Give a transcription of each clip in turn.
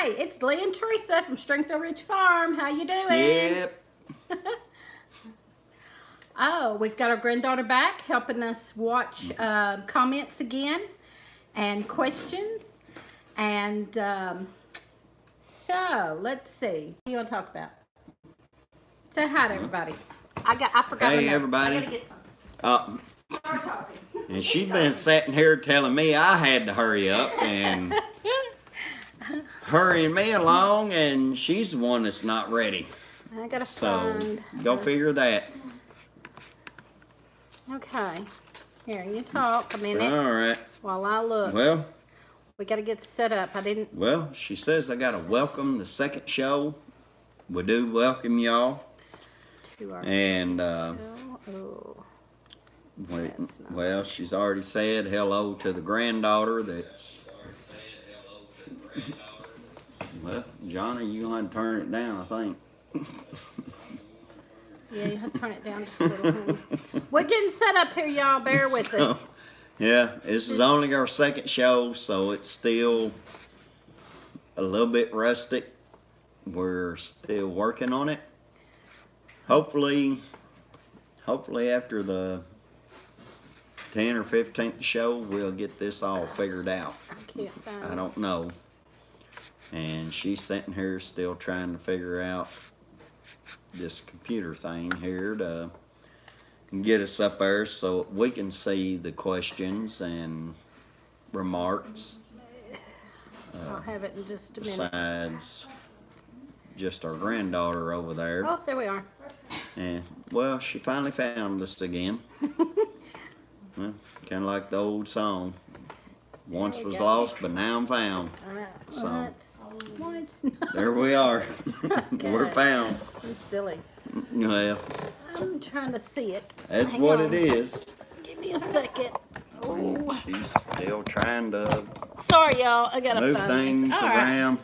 Hey, it's Lee and Teresa from Stringfield Ridge Farm. How you doing? Yep. Oh, we've got our granddaughter back helping us watch comments again and questions. And so let's see. What do you want to talk about? Say hi to everybody. I forgot. Hey, everybody. Start talking. And she's been sitting here telling me I had to hurry up and hurrying me along, and she's the one that's not ready. I gotta So find. go this. figure that. Okay. Here, you talk a minute All right. while I look. Well, We gotta get set up. I didn't. well, she says I gotta welcome the second show. We do welcome y'all. To our And oh. well, she's already said hello to the granddaughter. That's well, Johnny, you want to turn it down, I think. Yeah, you have to turn it down just a little. Honey. We're getting set up here, y'all. Bear with us. Yeah, this is only our second show, so it's still a little bit rustic. We're still working on it. Hopefully after the 10th or 15th show, we'll get this all figured out. I can't find I don't know. And she's sitting here still trying to figure out this computer thing here to get us up there so we can see the questions and remarks. I'll have it in just a minute. Besides just our granddaughter over there. Oh, there we are. And, well, she finally found us again. Well, kind of like the old song. Once There you was go. lost, but now I'm found. All right. So, What? there we are. We're found. I'm silly. Well, I'm trying to see it. that's Hang what on. it is. Give me a second. Oh, She's still trying to sorry, y'all. I gotta move find things this. All right. around.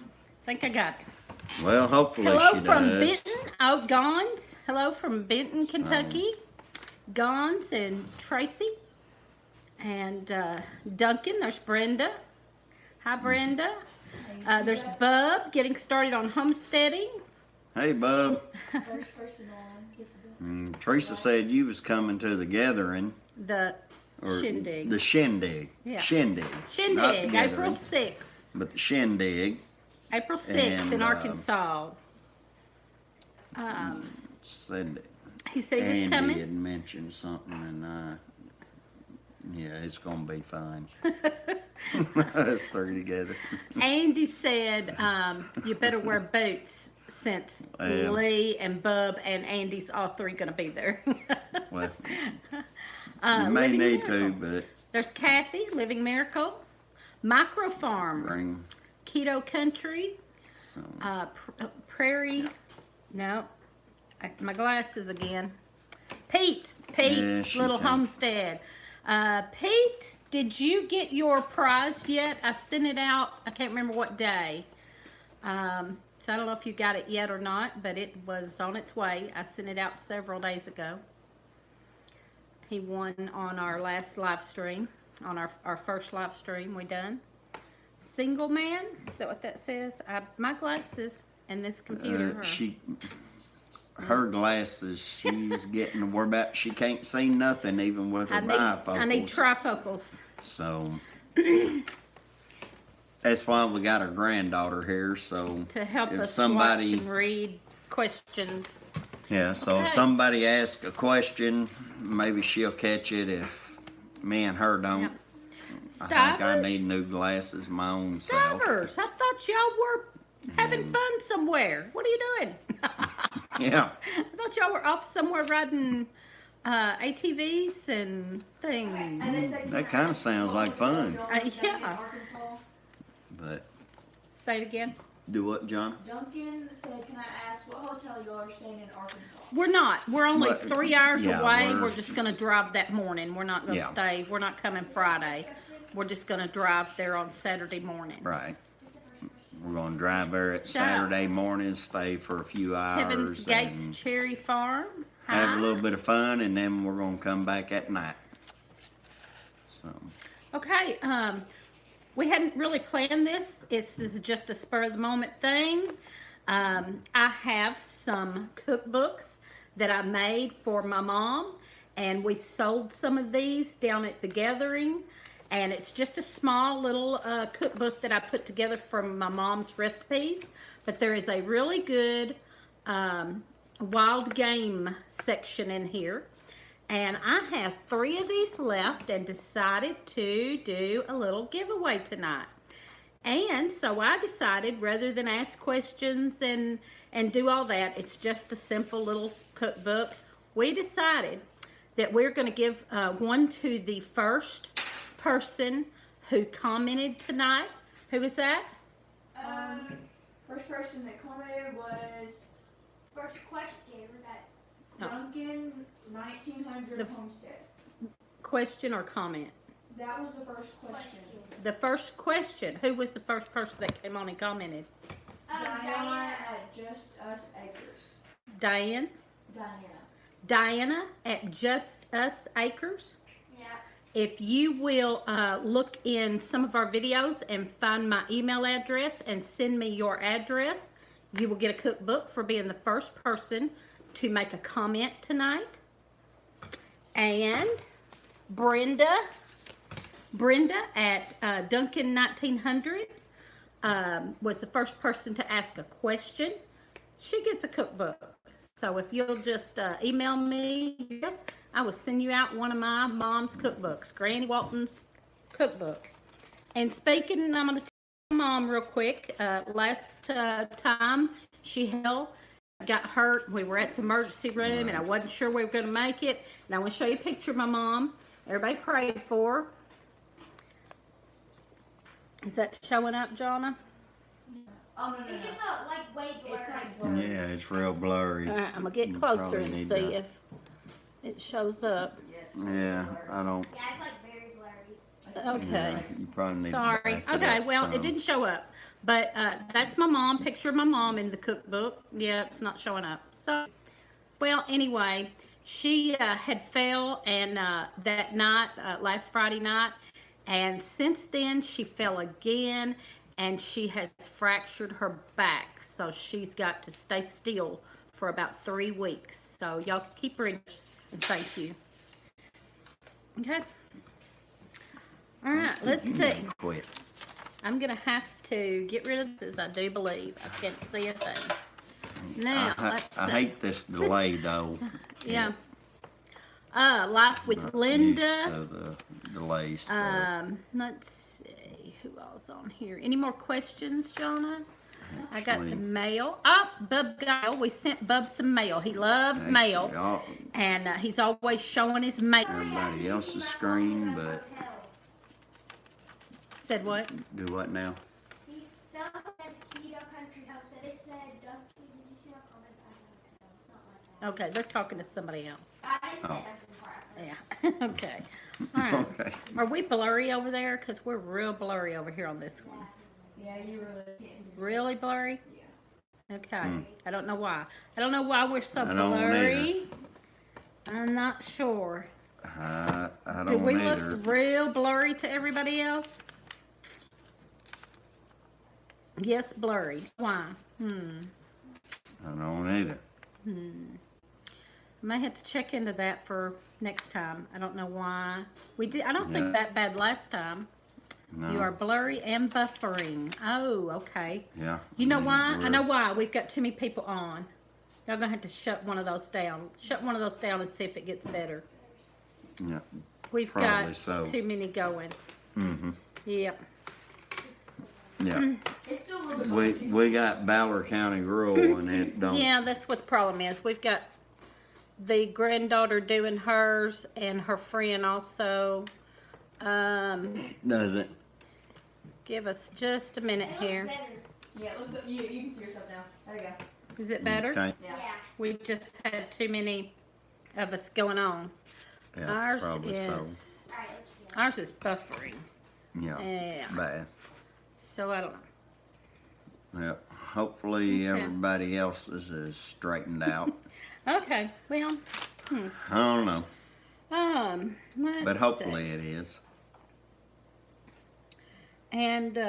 Think I got it. Well, hopefully Hello she from does. Benton. Oh, Gons. Hello from Benton, Kentucky. Gons and Tracy. And Duncan. There's Brenda. Hi, Brenda. There's Bub getting started on homesteading. Hey, bub. First person on gets a bit. Teresa said you was coming to the gathering. The Or shindig. The shindig. Yeah. Shindig. Not the Shindig, April gathering, 6th. but the shindig. April 6th in And, Arkansas. Said He said he was Andy coming. had mentioned something, and yeah, it's gonna be fine. Us three together. Andy said, you better wear boots since Yeah. Lee and Bub and Andy's all three going to be there. Well, you may Living need to, Miracle. but There's Kathy, Living Miracle, Micro Farm, bring Keto Country, some. Prairie, no, my glasses again. Pete's she Little can. Homestead. Pete, did you get your prize yet? I sent it out, I can't remember what day. So I don't know if you got it yet or not, but it was on its way. I sent it out several days ago. He won on our last live stream, on our first live stream we done. Single man, is that what that says? My glasses and this computer. Her glasses, she's getting to worry about. She can't see nothing even with her bifocals. I need trifocals. So that's why we got our granddaughter here. So To help if us somebody, watch and read questions. yeah. So if Okay. somebody asks a question, maybe she'll catch it. If me and her don't, Yep. I think I Stivers? need new glasses my own self. Stivers, I thought y'all were having fun somewhere. What are you doing? Yeah. I thought y'all were off somewhere riding ATVs and things. That kind of sounds like fun. Yeah. But Say it again. do what, John? Duncan said, "Can I ask what hotel you are staying in Arkansas?" We're not. We're only But, 3 hours yeah, away. we're- We're just going to drive that morning. We're not going to Yeah. stay. We're not coming Friday. We're just going to drive there on Saturday morning. Right. We're gonna drive there at So- Saturday morning, stay for a few Heaven's hours, Gates and Cherry Farm. have Hi. a little bit of fun, and then we're gonna come back at night. So Okay, we hadn't really planned this. This is just a spur of the moment thing. I have some cookbooks that I made for my mom, and we sold some of these down at the gathering. And it's just a small little cookbook that I put together from my mom's recipes. But there is a really good wild game section in here. And I have 3 of these left and decided to do a little giveaway tonight. And so I decided, rather than ask questions and do all that, it's just a simple little cookbook. We decided that we're going to give one to the first person who commented tonight. Who was that? First person that commented was First question was that Duncan 1900 Homestead. Question or comment? That was the first question. The first question. Who was the first person that came on and commented? Diana at Just Us Acres. Diane? Diana at Just Us Acres. yeah. If you will look in some of our videos and find my email address and send me your address, you will get a cookbook for being the first person to make a comment tonight. And Brenda at Duncan 1900 was the first person to ask a question. She gets a cookbook. So if you'll just email me, yes, I will send you out one of my mom's cookbooks, Granny Walton's cookbook. And speaking, I'm going to tell mom real quick. Last time she got hurt, we were at the emergency room, and I wasn't sure we were going to make it. And I want to show you a picture of my mom. Everybody prayed for her. Is that showing up, Jonna? Oh, no. It's just like way blurry. It's like blurry. Yeah, it's real blurry. All right, I'm going to You get closer probably and see need to- if it shows up. Yes. Yeah, I don't. Yeah, it's like very blurry. Okay. Yeah, you probably need Sorry. to back it Okay, up well, some. it didn't show up. But that's my mom, picture of my mom in the cookbook. Yeah, it's not showing up. So, well, anyway, she had fell and that night, last Friday night. And since then, she fell again. And she has fractured her back. So she's got to stay still for about 3 weeks. So y'all keep her in and thank you. Okay. All right, let's see. Quit. I'm going to have to get rid of this, I do believe. I can't see a thing. Now, let's see. I hate this delay though. Yeah. Life with Not Linda. used to the delay stuff. Let's see. Who else on here? Any more questions, Jonah? I got the Actually- mail. Oh, Bub got we sent Bub some mail. He loves mail. Actually, all- And he's always showing his mail. Everybody else's screen, but Said what? do what now? He said Keto Country House. They said Duncan. Did you see my comment? I don't know. It's not like that. Okay, they're talking to somebody else. I just said Oh. Duncan before. Yeah. Okay. All right. Okay. Are we blurry over there? Because we're real blurry over here on this one. Yeah, you really can't see. Really blurry? Yeah. Okay. I don't know why. I don't know why we're so I don't blurry. I'm not sure. I Do don't we either. look real blurry to everybody else? Yes, blurry. Why? I don't either. I may have to check into that for next time. I don't know why. We did. I don't Yeah. think that bad last time. No. You are blurry and buffering. Oh, okay. Yeah. You know why? I know we're- why. We've got too many people on. Y'all gonna have to shut one of those down. Shut one of those down and see if it gets better. Yeah. We've Probably got so. too many going. Mhm. Yep. Yeah. It's still a little bit We got Ballard County rural and it don't. Yeah, that's what the problem is. We've got the granddaughter doing hers and her friend also. Does it? Give us just a minute It looks here. better. Yeah, it looks like you can see yourself now. There you go. Is it better? Okay. Yeah. Yeah. We just had too many of us going on. Yeah, Ours probably is All right, let's do it. ours is buffering. Yeah. Yeah. Bad. So I don't know. Yeah. Hopefully Okay. everybody else's is straightened out. Okay. Well, I don't know, let's but see. hopefully it is. And we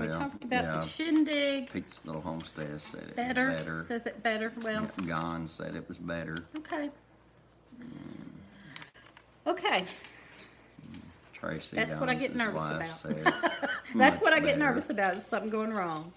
Well, talked about yeah. the shindig. Pete's Little Homestead said it Better. was better. Says it better. Well, Gon said it was better. okay. Okay. Tracy That's what I get Gons's nervous wife about. said That's much what I get better. nervous about, is something going wrong.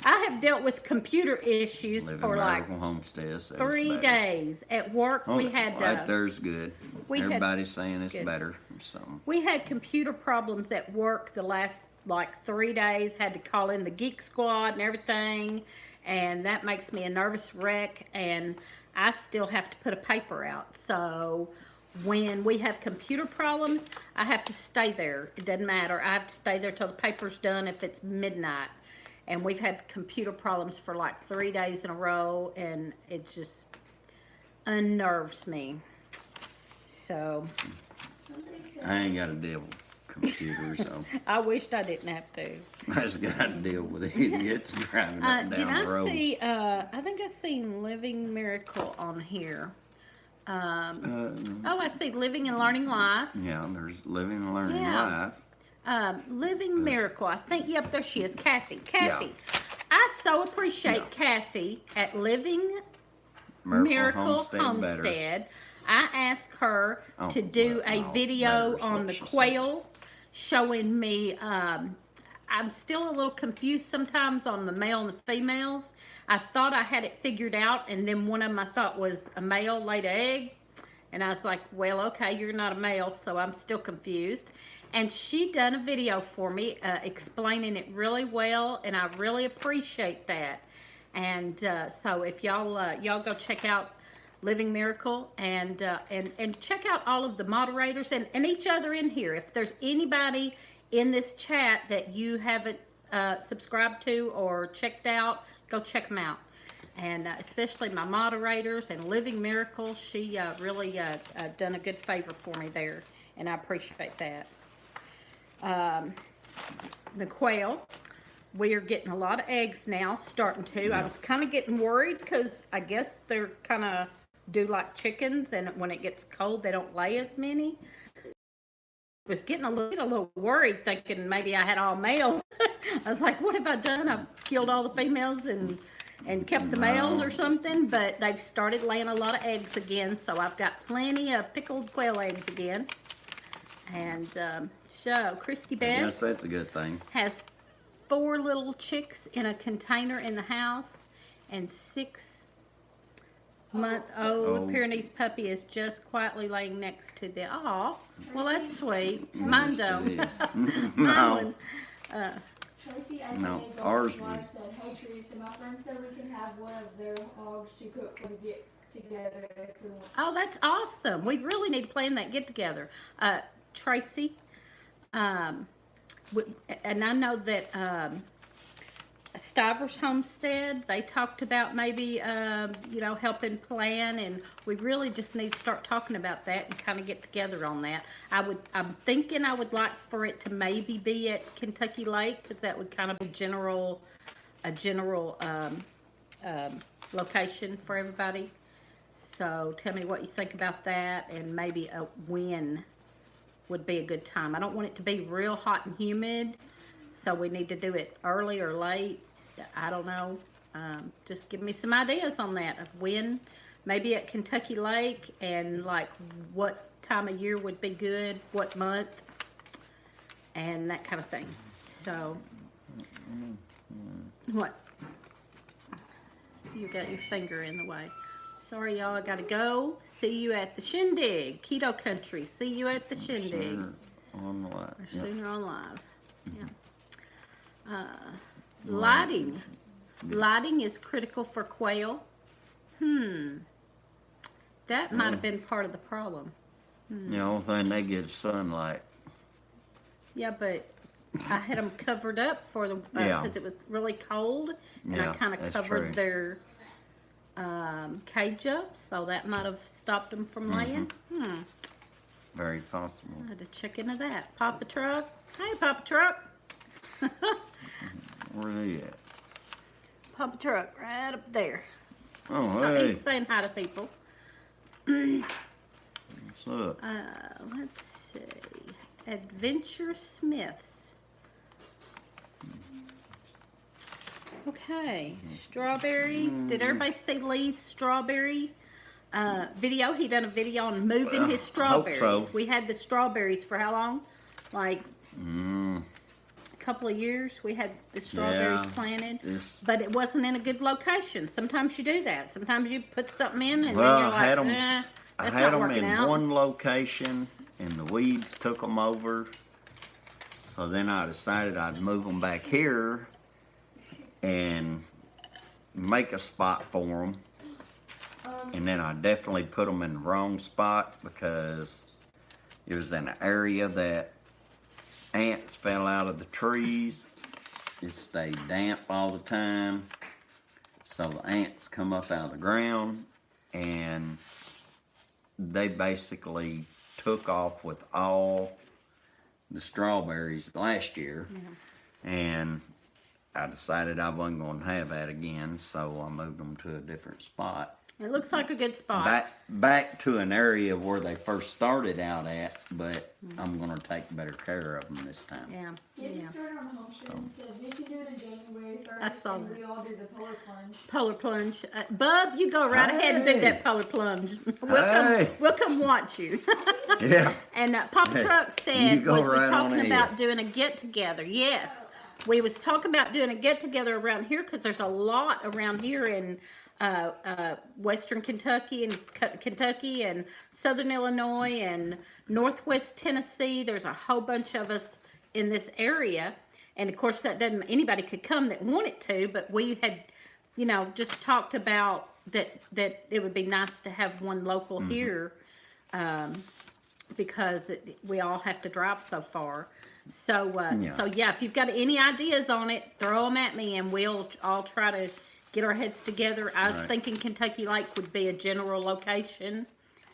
I have dealt with computer issues Living for like Miracle Homestead said 3 it's better. days. At work, we had right there's good. we had- Everybody's saying it's good. better. So we had computer problems at work the last like 3 days. Had to call in the Geek Squad and everything, and that makes me a nervous wreck. And I still have to put a paper out. So when we have computer problems, I have to stay there. It doesn't matter. I have to stay there till the paper's done if it's midnight. And we've had computer problems for like 3 days in a row, and it just unnerves me. So Somebody said I ain't got to deal with computers. So I wished I didn't have to. I just got to deal with idiots driving up and Did down the I road. see, I think I seen Living Miracle on here. Oh, I see Living and Learning Life. Yeah, there's Living and Learning Yeah. Life. Living Miracle. I think, yep, there she is, Kathy. Kathy. Yeah. I so appreciate Yeah. Kathy at Living Miracle, Miracle Homestead, better. Homestead. I asked her Oh, to do well, a no, video better's on what the she said. quail, showing me, I'm still a little confused sometimes on the male and the females. I thought I had it figured out, and then one of them I thought was a male laid an egg. And I was like, well, okay, you're not a male, so I'm still confused. And she done a video for me explaining it really well, and I really appreciate that. And so if y'all go check out Living Miracle, and check out all of the moderators and each other in here. If there's anybody in this chat that you haven't subscribed to or checked out, go check them out. And especially my moderators and Living Miracle, she really done a good favor for me there, and I appreciate that. The quail, we are getting a lot of eggs now, starting to. I was kind of getting worried because I guess they're kind of do like chickens, and when it gets cold, they don't lay as many. I was getting a little worried, thinking maybe I had all male. I was like, what have I done? I've killed all the females and kept the males or something. But they've started laying a lot of eggs again, so I've got plenty of pickled quail eggs again. And so Christy Beth Yes, that's a good thing. has 4 little chicks in a container in the house, and 6-month-old Oh. Pyrenees puppy is just quietly laying next to the. Aw, well that's sweet. Mine Yes, don't. it is. Mine No. would- Tracy, aka No, Golden's ours wife, said, "Hey Teresa, my friend said we can have one of their hogs to cook for the get together if we want." Oh, that's awesome. We really need to plan that get together. Tracy, and I know that Stivers Homestead, they talked about maybe, helping plan, and we really just need to start talking about that and kind of get together on that. I'm thinking I would like for it to maybe be at Kentucky Lake, because that would kind of be a general location for everybody. So tell me what you think about that, and maybe a when would be a good time. I don't want it to be real hot and humid, so we need to do it early or late. I don't know. Just give me some ideas on that of when, maybe at Kentucky Lake, and like what time of year would be good, what month, and that kind of thing. So, what? You got your finger in the way. Sorry, y'all. I gotta go. See you at the shindig. Keto Country. See you at the shindig. Sooner on the live. Or Yep. sooner on live. Yeah. Lighting. Lighting is critical for quail. That might have been part of the problem. The only thing they get is sunlight. Yeah, but I had them covered up for the Yeah. because it was really cold, and I Yeah, kind of that's covered true. their cage up, so that might have stopped them from laying. Very possible. I had to check into that. Papa Truck. Hey, Papa Truck. Where are they at? Papa Truck, right up there. Oh, So hey. he's saying hi to people. What's up? Let's see. Adventure Smiths. Okay, strawberries. Did everybody see Lee's strawberry video? He done a video on moving his I hope strawberries. so. We had the strawberries for how long? Like a couple of years. We had the strawberries Yeah, planted, it's- but it wasn't in a good location. Sometimes you do that. Sometimes you put something in and Well, then you're I had like, 'em- eh, I that's had not them working in out. one location, and the weeds took them over. So then I decided I'd move them back here and make a spot for them. And then I definitely put them in the wrong spot because it was in an area that ants fell out of the trees. It stayed damp all the time. So the ants come up out of the ground and they basically took off with all the strawberries last year. And I decided I wasn't going to have that again, so I moved them to a different spot. It looks like a good spot. Back to an area where they first started out at, but I'm going to take better care of them this time. Yeah, Get yeah. it started on the homestead instead. We can do it in January 1st, I saw and that. we all do the polar plunge. Polar plunge. Bub, you go right ahead and do Hey. that polar plunge. Hey. We'll come watch you. Yeah. And Papa Hey, Truck you said, go was we right on talking ahead. about doing a get-together? Yes. We was talking about doing a get-together around here because there's a lot around here in Western Kentucky and Southern Illinois and Northwest Tennessee. There's a whole bunch of us in this area. And of course, that doesn't, anybody could come that wanted to, but we had, you know, just talked about that it would be nice to have one local here, because we all have to drive so far. So, so yeah, if you've got any ideas on it, throw them at me and we'll all try to get our heads together. I was Right. thinking Kentucky Lake would be a general location,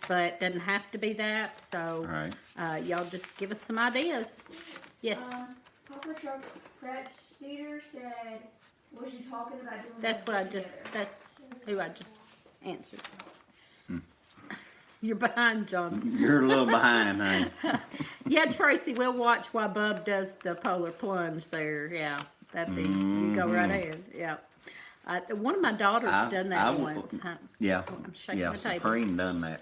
but doesn't have to be that. So, Right. y'all just give us some ideas. Yes. Papa Truck Brett Cedar said, was you talking about doing That's a what I get-together? just, that's who I just answered. You're behind, John. You're a little behind, honey. Yeah, Tracy, we'll watch while Bub does the polar plunge there. Yeah, that'd be, you go right ahead. Yeah. One of my daughters done that once. Huh? Yeah. I'm shaking Yeah, the table. Supreme done that.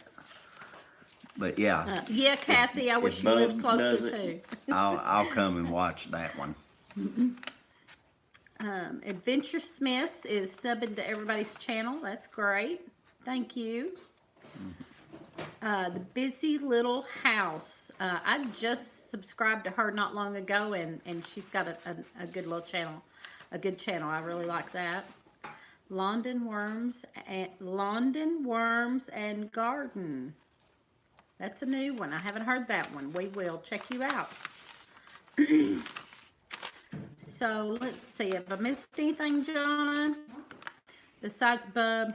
But yeah. Yeah, Kathy, I if wish you lived Bub does closer it, too. I'll come and watch that one. Adventure Smiths is subbing to everybody's channel. That's great. Thank you. The Busy Little House. I just subscribed to her not long ago, and she's got a good little channel. A good channel. I really like that. London Worms and Garden. That's a new one. I haven't heard that one. We will check you out. So let's see. Have I missed anything, John? Besides Bub.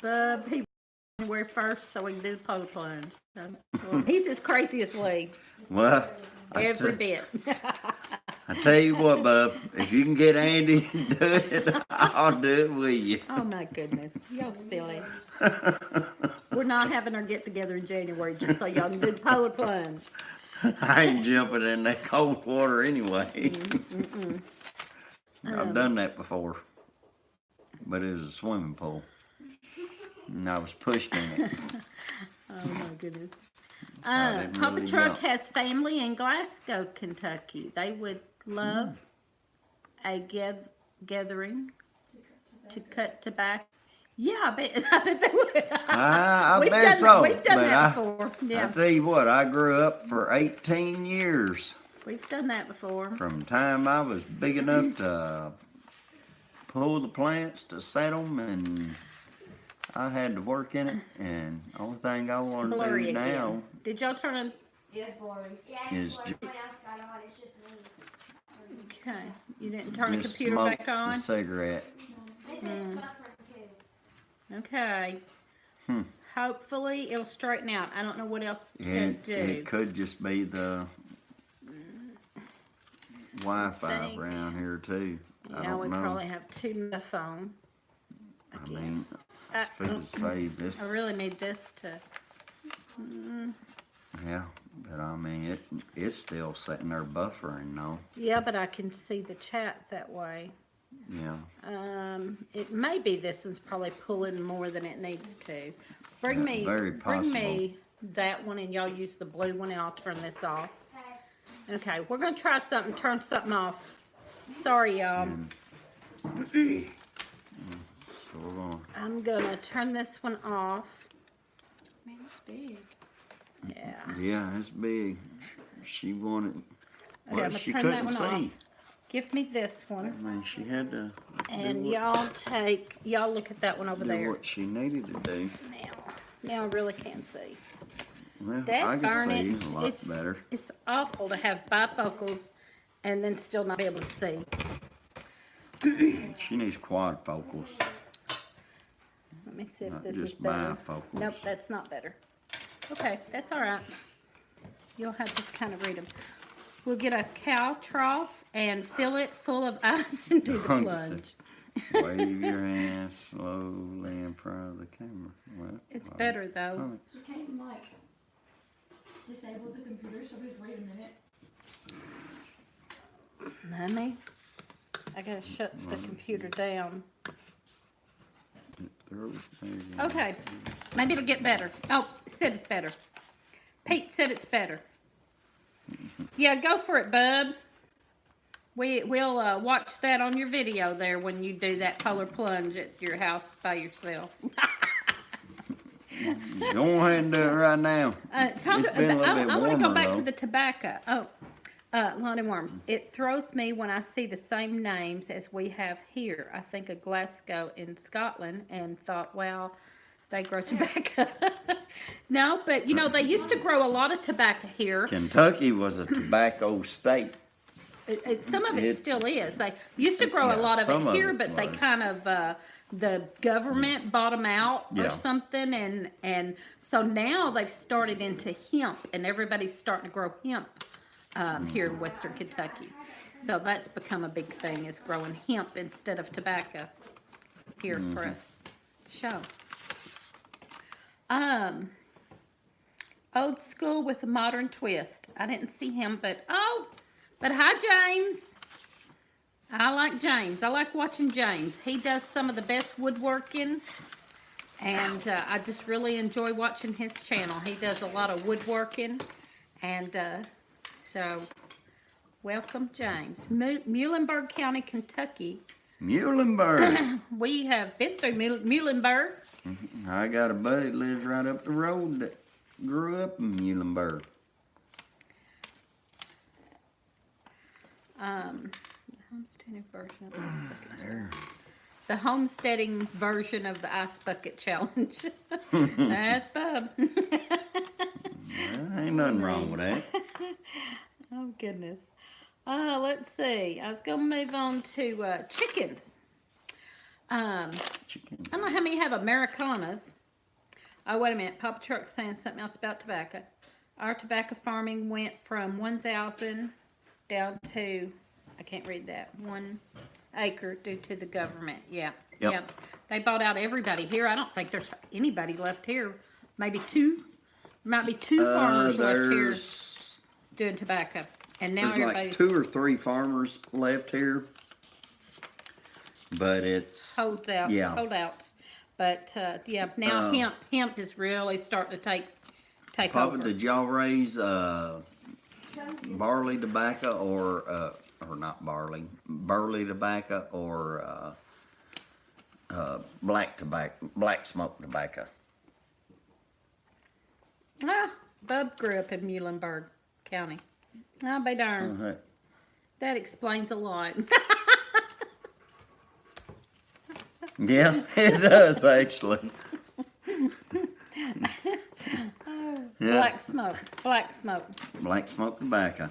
Bub, he January 1st, so we can do the polar plunge. He's as crazy as Lee. Well, Every bit. I tell you what, Bub, if you can get Andy to do it, I'll do it with you. Oh my goodness. Y'all silly. We're not having our get together in January just so y'all can do the polar plunge. I ain't jumping in that cold water anyway. I've done that before, but it was a swimming pool, and I was pushed in it. Oh my goodness. I didn't Papa really Truck jump. has family in Glasgow, Kentucky. They would love a gathering to cut tobacco. Yeah, I bet they would. I We've bet done so. We've done but that before. I Yeah, tell you what, I grew up for 18 years. we've done that before. From the time I was big enough to pull the plants to set them, and I had to work in it. And the only thing I want to Blurry do again. now Did y'all turn on? Yeah, blurry. Yeah, Is when ju- everyone else got on, it's just me. Okay, you didn't turn the just computer smoke back on. the cigarette. This is buffering too. Okay. Hopefully it'll straighten out. I don't know what else to It do. could just be the Wi-Fi think- around here too. I Yeah, don't we know. probably have two on the phone. I Again. mean, I- as far as say this. I really need this to. Yeah, but I mean, it's still sitting there buffering, though. Yeah, but I can see the chat that way. Yeah. It may be this one's probably pulling more than it needs to. Bring Yeah, me, very bring me that one, and y'all use the blue one, and I'll turn this off. Okay. Okay, we're gonna try something, turn something off. Sorry, y'all. So we're gonna. I'm gonna turn this one off. Man, it's big. Yeah. Yeah, it's big. She wanted. Okay, Well, I'm gonna she turn that couldn't one see. off. Give me this I one. mean, she had to And y'all look at that one over do there. what she needed to do. Now I really can't see. Well, That I burn can it, see a lot better. It's awful to have bifocals and then still not be able to see. She needs quadfocals. Let me see if Not this is just better. bifocals. Nope, that's not better. Okay, that's all right. You'll have to kind of read them. We'll get a cow trough and fill it full of ice and do the plunge. Wave your hand slowly in front of the camera. Well, It's better though. So can't you like disable the computer so we have to wait a minute? Mommy, I gotta shut the computer down. Okay, maybe it'll get better. Oh, it said it's better. Pete said it's better. Yeah, go for it, bub. We'll watch that on your video there when you do that polar plunge at your house by yourself. Go ahead and do it right now. It's time It's to, been a little bit I want to go warmer, back to though. the tobacco. Oh, Lonnie Worms. It throws me when I see the same names as we have here. I think of Glasgow in Scotland and thought, well, they grow tobacco. No, but you know, they used to grow a lot of tobacco here. Kentucky was a tobacco state. Some of it It- still is. They used to grow a Yeah, lot of some it of here, it but they was. kind of the government bought them out or Yeah. something, and so now they've started into hemp, and everybody's starting to grow hemp here in Western Kentucky. So that's become a big thing, is growing hemp instead of tobacco here for us. Show. Old school with a modern twist. I didn't see him, but hi, James. I like James. I like watching James. He does some of the best woodworking, and I just really enjoy watching his channel. He does a lot of woodworking, and so welcome, James. Muhlenberg County, Kentucky. Muhlenberg. We have been through Muhlenberg. I got a buddy that lives right up the road that grew up in Muhlenberg. Homesteading version of the Ice Bucket Challenge. The homesteading version of the Ice Bucket Challenge. That's Bub. Well, ain't nothing wrong with that. Oh, goodness. Let's see. I was going to move on to chickens. Chicken. I don't know how many have Americanas. Oh, wait a minute. Papa Truck's saying something else about tobacco. Our tobacco farming went from 1,000 down to, I can't read that, 1 acre due to the government. Yeah. Yep. Yeah. They bought out everybody here. I don't think there's anybody left here. Maybe two. Might be two farmers left here There's doing tobacco. And now like everybody's 2 or 3 farmers left here. But it's holds out. Yeah. Holdouts. But yeah, now hemp is really starting to take Papa, over. did y'all raise barley tobacco or not barley, burley tobacco or black smoke tobacco? Bub grew up in Muhlenberg County. I'll be darned. Okay. That explains a lot. Yeah, it does actually. Black smoke. Black smoke. Black smoke tobacco.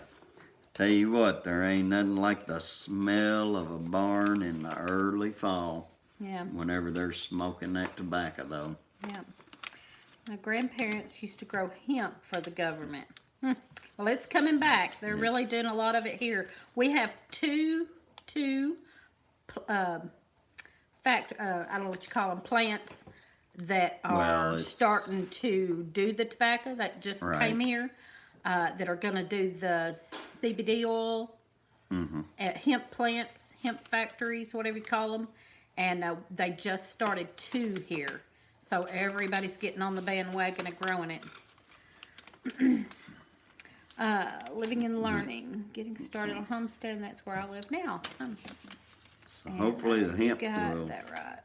Tell you what, there ain't nothing like the smell of a barn in the early fall. Yeah. Whenever they're smoking that tobacco, though. Yeah. My grandparents used to grow hemp for the government. Well, it's coming back. They're really doing a lot of it here. We have two I don't know what you call them, plants that are starting to do the tobacco that just came here, that are going to do the CBD oil at hemp plants, hemp factories, whatever you call them. And they just started 2 here. So everybody's getting on the bandwagon of growing it. Living and learning, getting started on homestead, and that's where I live now. So hopefully the hemp Got will that right.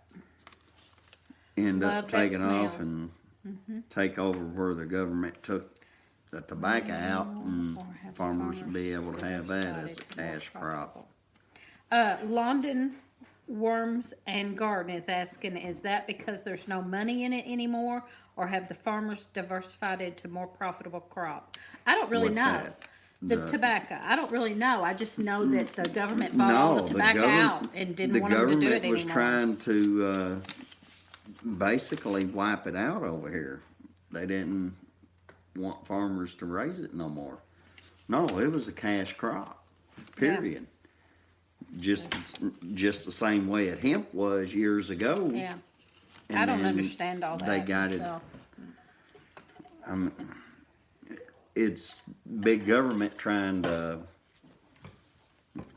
end Love up that taking off smell. and take over where the government took the tobacco out, and Or have farmers will be able to have that as a decided more cash crop. London Worms and Garden is asking, is that because there's no money in it anymore, or have the farmers diversified into more profitable crop? I don't really What's know. that? The tobacco. I don't really know. I just know that the government bought all the tobacco out and didn't want them to do it The anymore. government was trying to basically wipe it out over here. They didn't want farmers to raise it no more. No, it was a cash crop, period. Just the same way that hemp was years ago. Yeah. And I don't then understand all that. They got it. myself. It's big government trying to,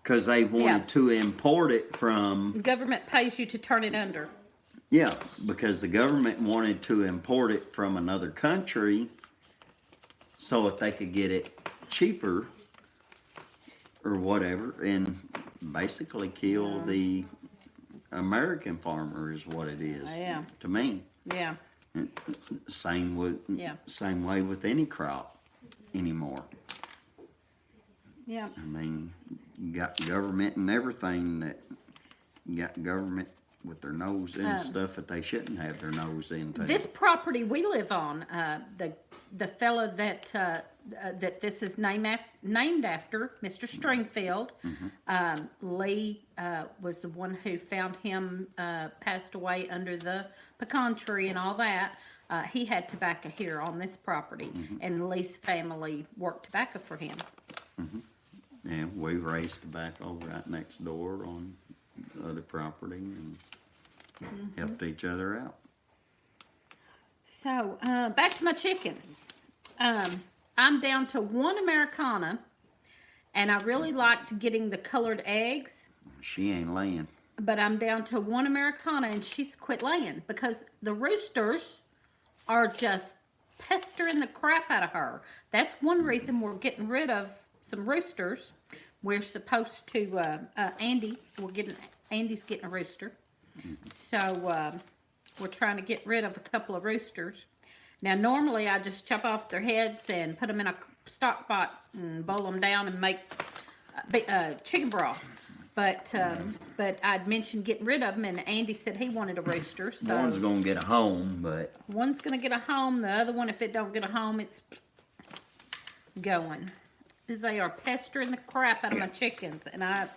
because they wanted to import it from. Government pays you to turn it under. Yeah, because the government wanted to import it from another country so that they could get it cheaper or whatever, and basically kill the American farmer is what it is. Yeah. To me. Yeah. Same way with any crop anymore. Yeah. I mean, you got government and everything that you got government with their nose in stuff that they shouldn't have their nose into. This property we live on, the fellow that that this is named after, Mr. Stringfield. Lee was the one who found him, passed away under the pecan tree and all that. He had tobacco here on this property, and Lee's family worked tobacco for him. And we raised tobacco right next door on the other property and helped each other out. So, back to my chickens. I'm down to 1 Americana, and I really liked getting the colored eggs, She ain't laying. but I'm down to 1 Americana, and she's quit laying because the roosters are just pestering the crap out of her. That's one reason we're getting rid of some roosters. We're supposed to, Andy's getting a rooster. So, we're trying to get rid of a couple of roosters. Now, normally I just chop off their heads and put them in a stock pot and boil them down and make chicken broth. But I'd mentioned getting rid of them, and Andy said he wanted a rooster. So One's gonna get a home, but one's gonna get a home. The other one, if it don't get a home, it's going. Because they are pestering the crap out of my chickens, and I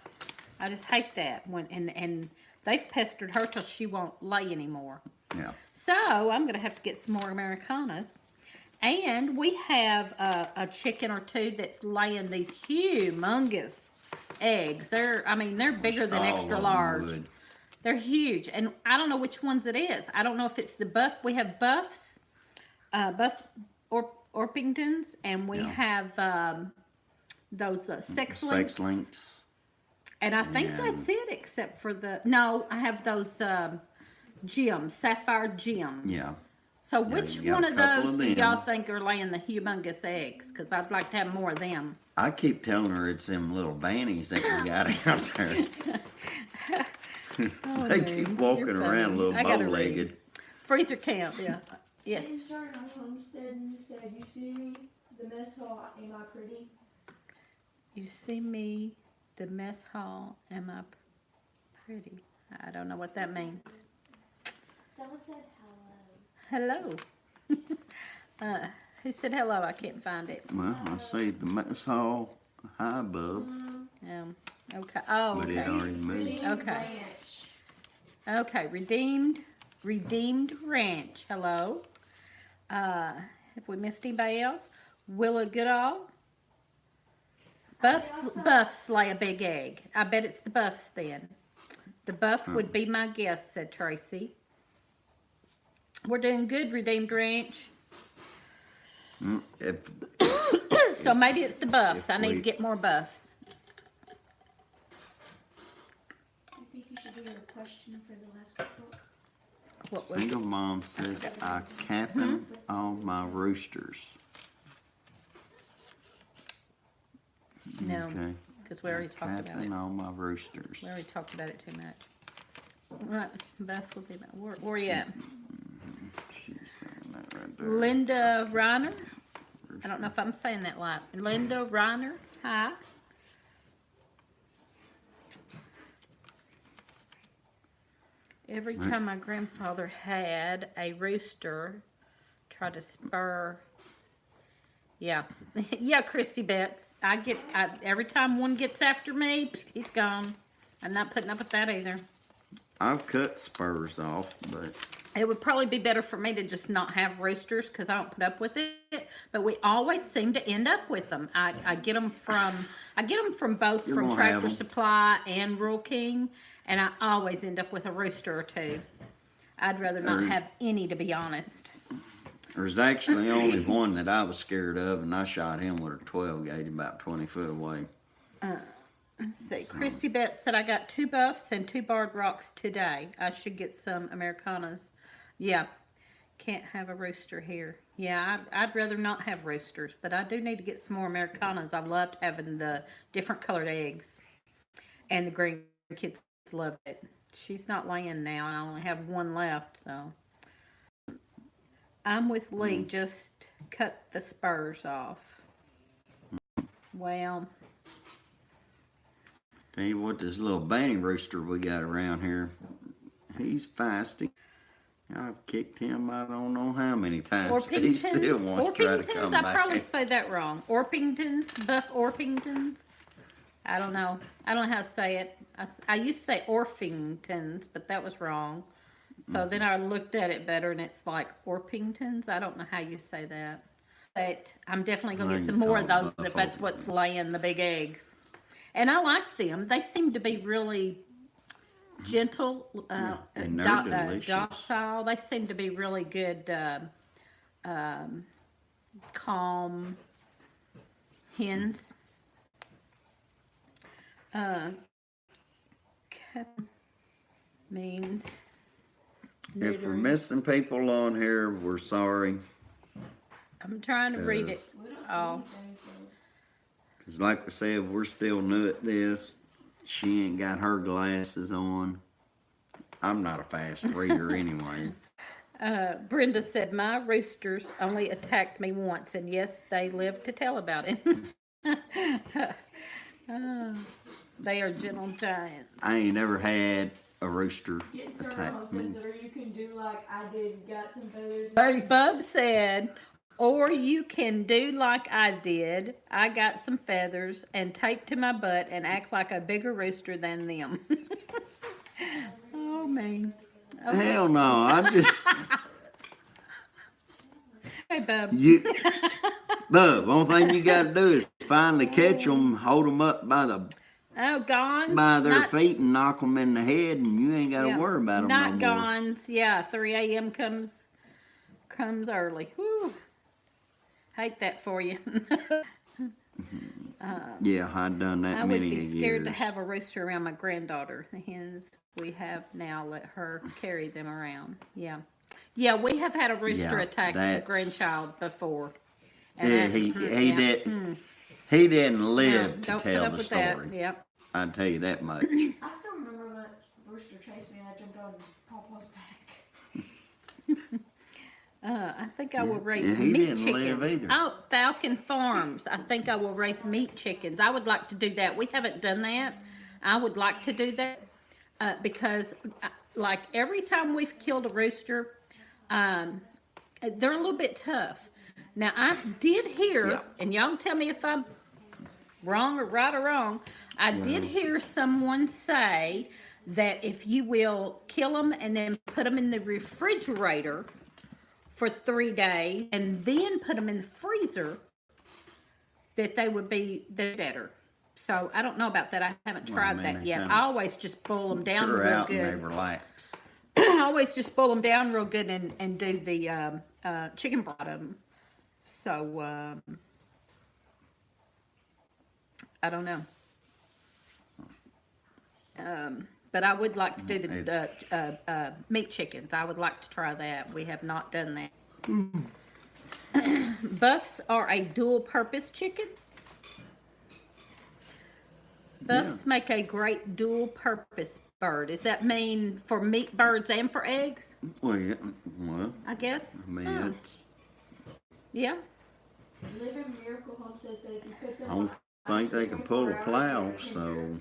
just hate that. And they've pestered her till she won't lay anymore. yeah. So I'm gonna have to get some more Americanas, and we have a chicken or two that's laying these humongous eggs. They're bigger than All extra of them large. would. They're huge, and I don't know which ones it is. I don't know if it's the buff. We have buffs, Orpingtons, and we have those sex links. Sex links. And I think And- that's it, except for I have those gems, sapphire gems. Yeah. So Yeah, which you got one a of couple those of do y'all them. think are laying the humongous eggs? Because I'd like to have more of them. I keep telling her it's them little bannies that we got out there. They keep walking You're around a funny. little I gotta bow-legged. Freezer camp, yeah. He Yes. started on Homestead and said, "You see the mess hall? Am I pretty?" You see me, the mess hall, am I pretty? I don't know what that means. Someone said hello. Hello. Who said hello? I can't find it. Well, I see the mess hall high above, Okay. Oh, but it okay. already moved. Redeemed Okay. Ranch. Okay, Redeemed Ranch. Hello. Have we missed anybody else? Willa Goodall. Buffs lay a big egg. I bet it's the Buffs then. The Buff would be my guess, said Tracy. We're doing good, Redeemed Ranch. If So maybe it's the Buffs. I need to we- get more Buffs. think you should do your question for the last cookbook. What was Single it? mom says I capping all my roosters. No, Okay. because we already talked about it. Capping all my roosters. We already talked about it too much. Right, Beth will be back. Where you at? She's saying that right there. Linda Reiner. I don't know if I'm saying that right. Linda Reiner. Hi. Every time my grandfather had a rooster, try to spur. Yeah, yeah, Christy Betts. Every time one gets after me, he's gone. I'm not putting up with that either. I've cut spurs off, but It would probably be better for me to just not have roosters because I don't put up with it. But we always seem to end up with them. I get them from both You're from gonna have Tractor 'em. Supply and Rural King, and I always end up with a rooster or two. I'd rather not There- have any, to be honest. there's actually only one that I was scared of, and I shot him with a 12 gauge about 20 foot away. Let's see. Christy Betts said I got 2 buffs and 2 barred rocks today. I should get some Americanas. Yeah, can't have a rooster here. Yeah, I'd rather not have roosters, but I do need to get some more Americanas. I loved having the different colored eggs, and the grandkids loved it. She's not laying now, and I only have one left, so. I'm with Lee. Just cut the spurs off. Well. Tell you what, this little banty rooster we got around here, he's feisty. I've kicked him I don't know how many times. He still wants to try to come I back. probably say that wrong. Orpingtons, Buff Orpingtons. I don't know. I don't know how to say it. I used to say Orpingtons, but that was wrong. So then I looked at it better, and it's like Orpingtons. I don't know how you say that. But I'm definitely going to get some more of those if that's what's laying the big eggs. And I like them. They seem to be really gentle, and they're delicious. docile. They seem to be really good, calm hens. Means If we're neutering. missing people on here, we're sorry. I'm trying to read it. We don't see Oh. anything, so. Because like we said, we're still new at this. She ain't got her glasses on. I'm not a fast reader anyway. Brenda said, my roosters only attacked me once, and yes, they live to tell about it. They are gentle giants. I ain't never had a rooster Get turned attack on, me. Sensor. You can do like I did, got some feathers. Hey! Bub said, or you can do like I did. I got some feathers and taped to my butt and act like a bigger rooster than them. Oh, man. Okay. Hell no, I just, Hey, Bub. Bub, only thing you gotta do is finally catch them, hold them up by Oh, gone. their feet and knock them in the head, and you ain't gotta worry about them no Not more. gons. Yeah, 3 a.m. comes early. Whew. Hate that for you. Yeah, I'd done that I would many be years. scared to have a rooster around my granddaughter. The hens we have now let her carry them around. Yeah. Yeah, we have had a rooster Yeah, attack a that's- grandchild before. And Yeah, that- he he didn't No, live to don't put tell up the with story. that. Yep. I'd tell you that much. I still remember that rooster chased me and I jumped on Papa's back. I think I will raise and he meat didn't chickens. live either. Oh, Falcon Farms. I think I will raise meat chickens. I would like to do that. We haven't done that. I would like to do that because, like, every time we've killed a rooster, they're a little bit tough. Now, I did hear, Yeah. and y'all tell me if I'm wrong or right or wrong, I did hear someone say that if you will kill them and then put them in the refrigerator for 3 days and then put them in the freezer, that they would be better. So I don't know about that. I haven't Well, I tried mean, that they yet. kinda I always just boil them down Cure real out and they good. relax. I always just boil them down real good and do the chicken broth of them. So I don't know. But I would like to do the meat chickens. I would like to try that. We have not done that. Buffs are a dual-purpose chicken. Buffs make a great dual-purpose bird. Does that mean for meat birds and for eggs? Well, yeah, well, I guess. I mean, Oh. it's, Yeah. Living Miracle Homestead said if you put them I don't think they can pull a plow, so.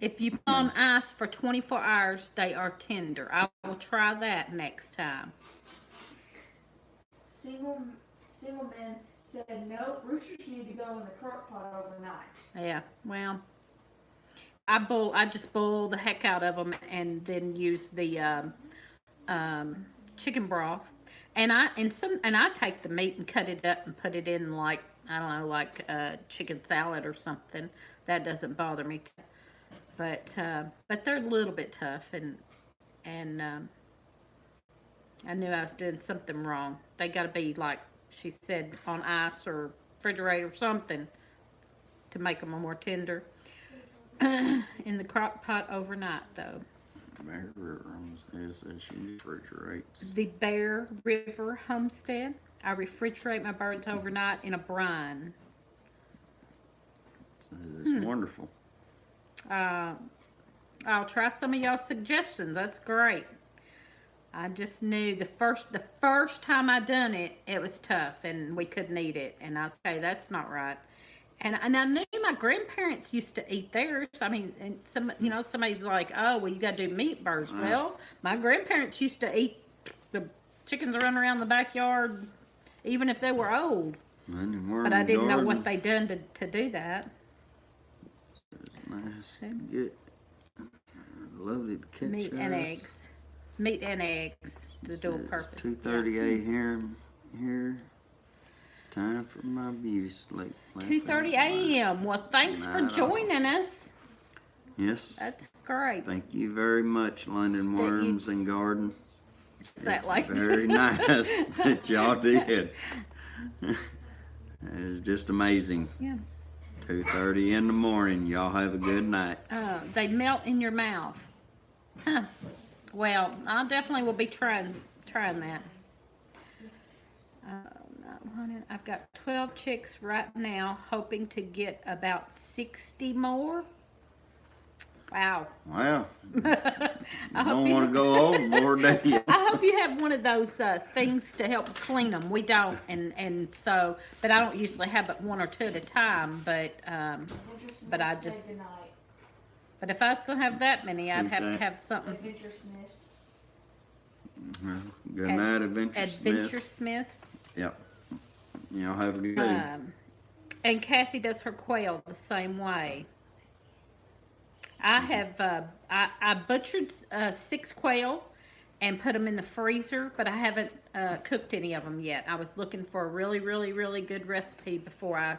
If you put on ice for 24 hours, they are tender. I will try that next time. Single men said no, roosters need to go in the crock pot overnight. Yeah, well, I just boil the heck out of them and then use the chicken broth. And I take the meat and cut it up and put it in like, I don't know, like chicken salad or something. That doesn't bother me. But they're a little bit tough, and I knew I was doing something wrong. They got to be, like she said, on ice or refrigerator or something to make them more tender. In the crock pot overnight, though. Bear River Homestead says she refrigerates. The Bear River Homestead. I refrigerate my birds overnight in a brine. It's wonderful. I'll try some of y'all's suggestions. That's great. I just knew the first time I done it, it was tough and we couldn't eat it. And I was, hey, that's not right. And I knew my grandparents used to eat theirs. I mean, and somebody's like, oh, well, you got to do meat birds. Well, my grandparents used to eat the chickens running around the backyard, even if they were old. But I didn't know what they done to do that. It's nice to get loaded ketchup. Meat and eggs. Meat and eggs. The dual purpose. 2:30 a.m. here. It's time for my beauty sleep. 2:30 a.m. Well, thanks for joining us. Yes. That's great. Thank you very much, London Worms and Garden. That like Very nice that y'all did. It's just amazing. Yeah. 2:30 in the morning. Y'all have a good night. They melt in your mouth. Huh. Well, I definitely will be trying that. I've got 12 chicks right now, hoping to get about 60 more. Wow. Wow. I Don't want to go overboard, do you? I hope you have one of those things to help clean them. We don't, but I don't usually have but one or two at a time. But I just. But if I was gonna have that many, I'd have to have something. Adventure Smiths. Good night, Adventure Adventure Smiths. Smiths. Yep. Y'all have a good day. And Kathy does her quail the same way. I have I butchered 6 quail and put them in the freezer, but I haven't cooked any of them yet. I was looking for a really, really, really good recipe before I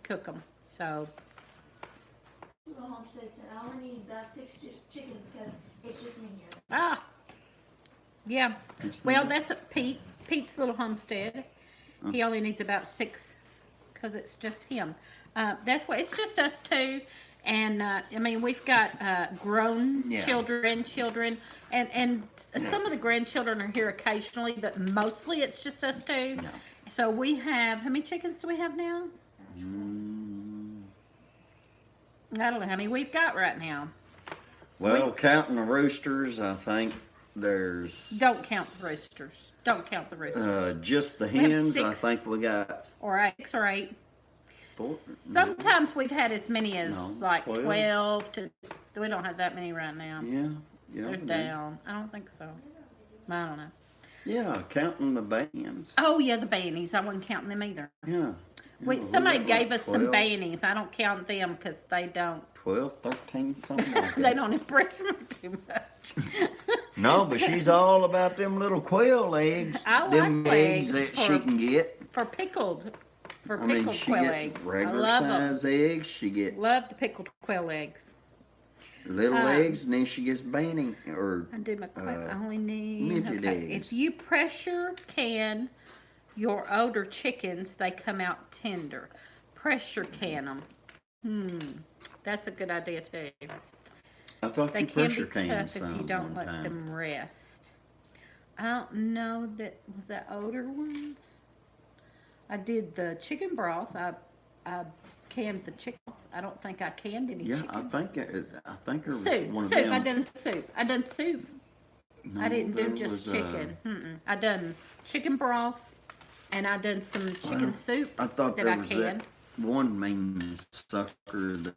cook them. So. Homestead said I only need about 6 chickens because it's just me here. Ah. Yeah. Well, that's Pete's little homestead. He only needs about 6 because it's just him. That's why it's just us two. And I mean, we've got grown children, and some of the grandchildren are here occasionally, but mostly it's just us two. No. So we have, how many chickens do we have now? I don't know how many we've got right now. Well, counting the roosters, I think there's. Don't count the roosters. Don't count the roosters. Just the We have hens, I 6. think we got. Or 6 or 8. 4. Sometimes we've had as many as like 12. 12 to. We don't have that many right now. Yeah. They're down. I don't think so. I don't know. Yeah, counting the bands. Oh yeah, the bannies. I wasn't counting them either. Yeah. Wait, Yeah, somebody we got gave like us some 12. bannies. I don't count them because they don't. 12, 13, something like They that. don't impress me too much. No, but she's all about them little quail eggs. I like them eggs eggs that for- she can get. For pickled I mean, she quail gets eggs. I regular love them. size eggs. She gets Love the pickled quail eggs. little eggs, and then she gets banning or I do my quail. I only need. midget Okay. eggs. If you pressure can your older chickens, they come out tender. Pressure can them. That's a good idea too. I thought They you can be pressure canned tough if some you don't one let time. them rest. I don't know was that older ones? I did the chicken broth. I canned the chicken. I don't think I canned any Yeah, chicken. I think there was Soup. one of Soup. them. I done soup. I done soup. No, I didn't do there just was, chicken. I done chicken broth, and I done some chicken soup I thought that there I was canned. that one mean sucker that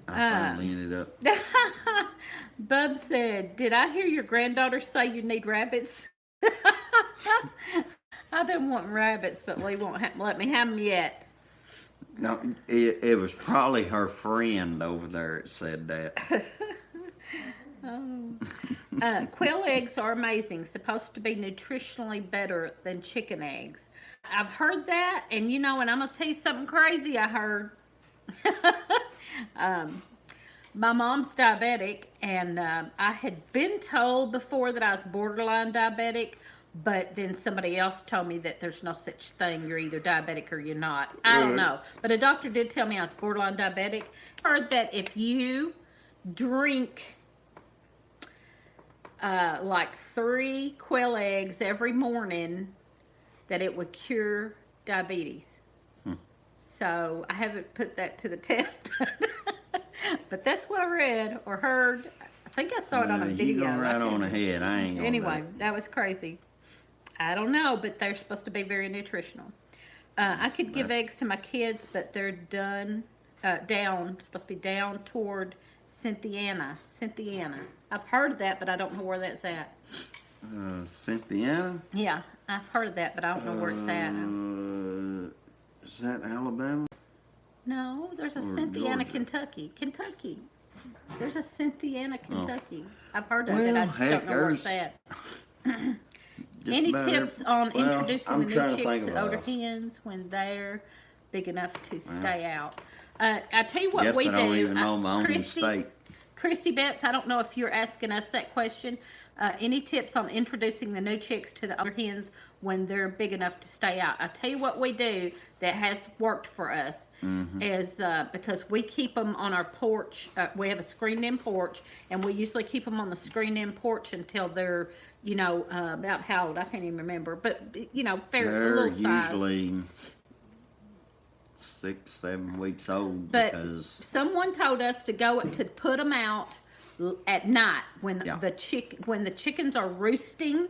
I finally ended up. Bub said, "Did I hear your granddaughter say you need rabbits?" I've been wanting rabbits, but Lee won't let me have them yet. No, it was probably her friend over there that said that. Quail eggs are amazing. Supposed to be nutritionally better than chicken eggs. I've heard that, and and I'm gonna tell you something crazy I heard. My mom's diabetic, and I had been told before that I was borderline diabetic, but then somebody else told me that there's no such thing. You're either diabetic or you're not. I don't know. But a doctor did tell me I was borderline diabetic. I heard that if you drink like 3 quail eggs every morning, that it would cure diabetes. So I haven't put that to the test, but that's what I read or heard. I think I saw it on a video. You go right on ahead. I ain't gonna. Anyway, that was crazy. I don't know, but they're supposed to be very nutritional. I could give eggs to my kids, but they're down, supposed to be down toward Cynthiana. I've heard of that, but I don't know where that's at. Cynthiana? Yeah, I've heard of that, but I don't know where it's at. Is that Alabama? No, there's a Or Cynthiana, Georgia. Kentucky. There's a Cynthiana, Kentucky. I've heard of Well, it. I just heck, don't know where it's at. Just Any about tips on well, introducing I'm the trying new to chicks think to of older a- hens when they're big enough to stay out? I tell you what Guess we I don't do. even know my own Christy, state. Christy Betts, I don't know if you're asking us that question. Any tips on introducing the new chicks to the older hens when they're big enough to stay out? I tell you what we do that has worked for us is because we keep them on our porch. We have a screened-in porch, and we usually keep them on the screened-in porch until they're, about how old? I can't even remember, but fair, a They're little size. usually 6, 7 weeks old But because someone told us to put them out at night when Yeah. the chickens are roosting.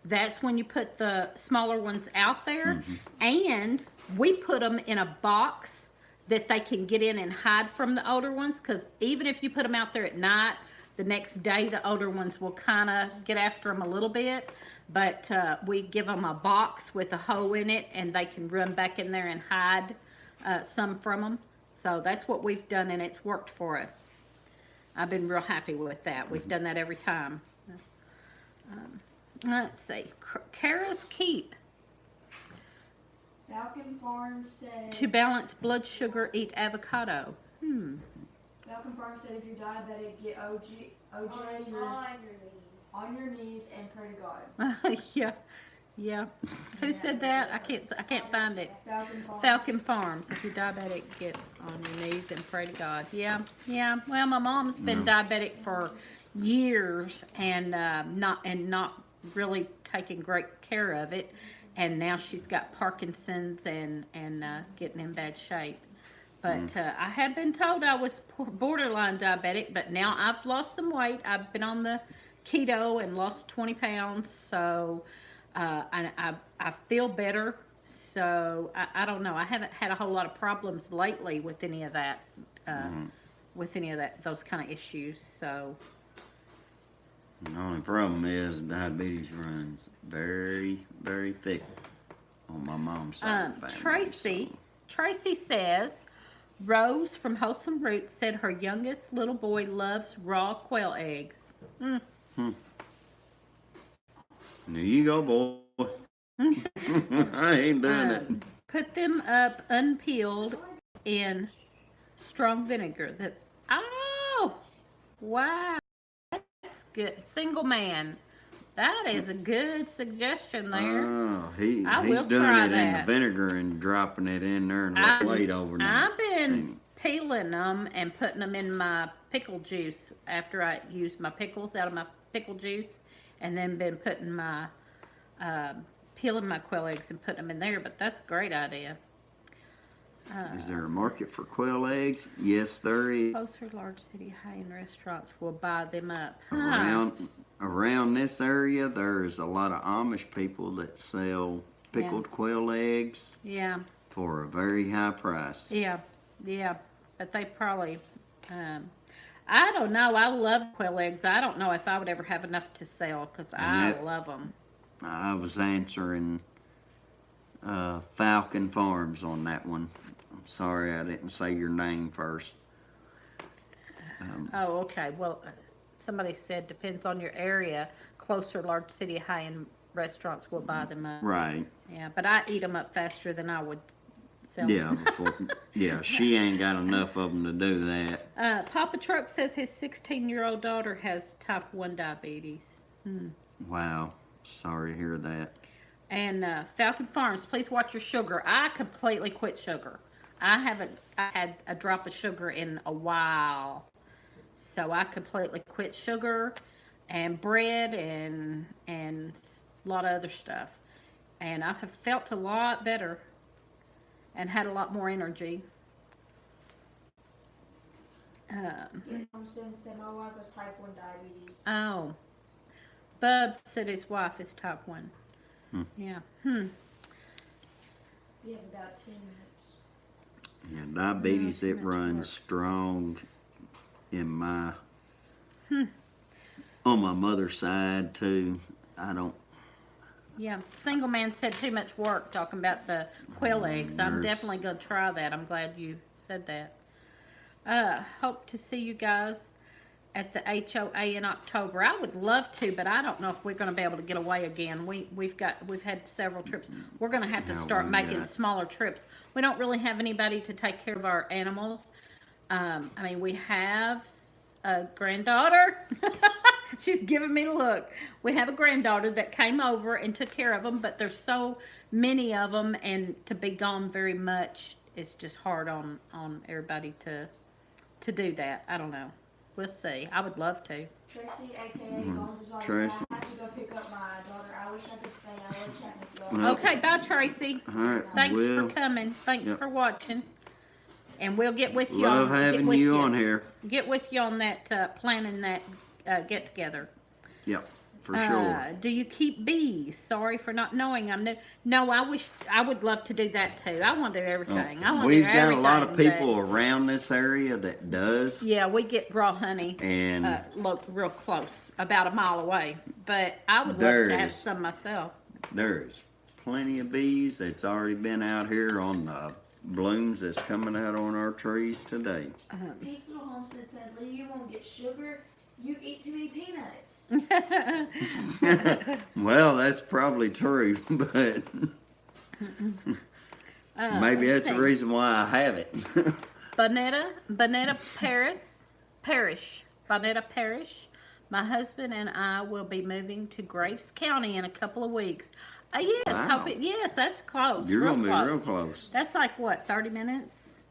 That's when you put the smaller ones out there, and we put them in a box that they can get in and hide from the older ones. Because even if you put them out there at night, the next day the older ones will kind of get after them a little bit. But we give them a box with a hole in it, and they can run back in there and hide some from them. So that's what we've done, and it's worked for us. I've been real happy with that. We've done that every time. Let's see. Kara's Keep. Falcon Farms said. To balance blood sugar, eat avocado. Falcon Farms said if you're diabetic, get OJ On you're your knees. on your knees and pray to God. Yeah. Who said that? I can't find it. Falcon Farms. Falcon Farms. If you're diabetic, get on your knees and pray to God. Yeah. Well, my mom's been diabetic for years and not really taking great care of it, and now she's got Parkinson's and getting in bad shape. But I had been told I was borderline diabetic, but now I've lost some weight. I've been on the keto and lost 20 pounds, so I feel better. So I don't know. I haven't had a whole lot of problems lately with any of that, those kind of issues. So the only problem is diabetes runs very, very thick on my mom's side of the family. Tracy says, Rose from Wholesome Roots said her youngest little boy loves raw quail eggs. There you go, boy. I ain't doing it. Put them up unpeeled in strong vinegar. Wow, that's good. Single man, that is a good suggestion there. Oh, I he's will doing try it in the that. vinegar and dropping it in there and let it wait overnight. I've been peeling them and putting them in my pickle juice after I used my pickles out of my pickle juice, and then been putting my peeling my quail eggs and putting them in there. But that's a great idea. Is there a market for quail eggs? Yes, there is. Closer large city high-end restaurants will buy them up. Around this area, there's a lot of Amish people that sell pickled quail eggs Yeah, for a very high price. yeah, but they probably, I don't know, I love quail eggs. I don't know if I would ever have enough to sell, because I love them. I was answering Falcon Farms on that one. I'm sorry I didn't say your name first. Oh, okay, well, somebody said depends on your area, closer large city high-end restaurants will buy them up. Right. Yeah, but I eat them up faster than I would sell Yeah, them. she ain't got enough of them to do that. Papa Truck says his 16-year-old daughter has type 1 diabetes. Wow. Sorry to hear that. And Falcon Farms, please watch your sugar. I completely quit sugar. I haven't had a drop of sugar in a while. So I completely quit sugar and bread and a lot of other stuff. And I have felt a lot better and had a lot more energy. Homestead said my wife has type 1 diabetes. Oh. Bub said his wife is type 1. Yeah. We have about 10 minutes. Yeah, diabetes, it runs strong in my, on my mother's side too. I don't. Yeah. Single man said too much work talking about the quail eggs. I'm There's- definitely going to try that. I'm glad you said that. Hope to see you guys at the HOA in October. I would love to, but I don't know if we're going to be able to get away again. We've had several trips. We're going to have to Yeah, start we making got- smaller trips. We don't really have anybody to take care of our animals. I mean, we have a granddaughter. She's giving me the look. We have a granddaughter that came over and took care of them, but there's so many of them, and to be gone very much, it's just hard on everybody to do that. I don't know. We'll see. I would love to. Tracy, aka Bones' wife, Tracy. I had to go pick up my daughter. I wish I could stay. I love chatting with y'all. Okay. Okay, bye, Tracy. All right. Thanks well, for coming. Thanks Yep. for watching. And we'll get with you love on having you on here. Get with you on that planning that get together. Yep, for sure. Do you keep bees? Sorry for not knowing. I'm new. No, I would love to do that too. I want to do everything. I want to do We've got a everything. lot of but- people around this area that does, Yeah, we get raw honey. and Look real close, about a mile away. But I would love There to have is. some myself. there's plenty of bees that's already been out here on the blooms that's coming out on our trees today. Pete's Little Homestead said, Lee, you won't get sugar. You eat too many peanuts. Well, that's probably true, but maybe let's that's the see. reason why I have it. Bonetta Parish. My husband and I will be moving to Graves County in a couple of weeks. Yes, Wow. yes, that's close. You're real gonna be close. real close. That's like what, 30 minutes?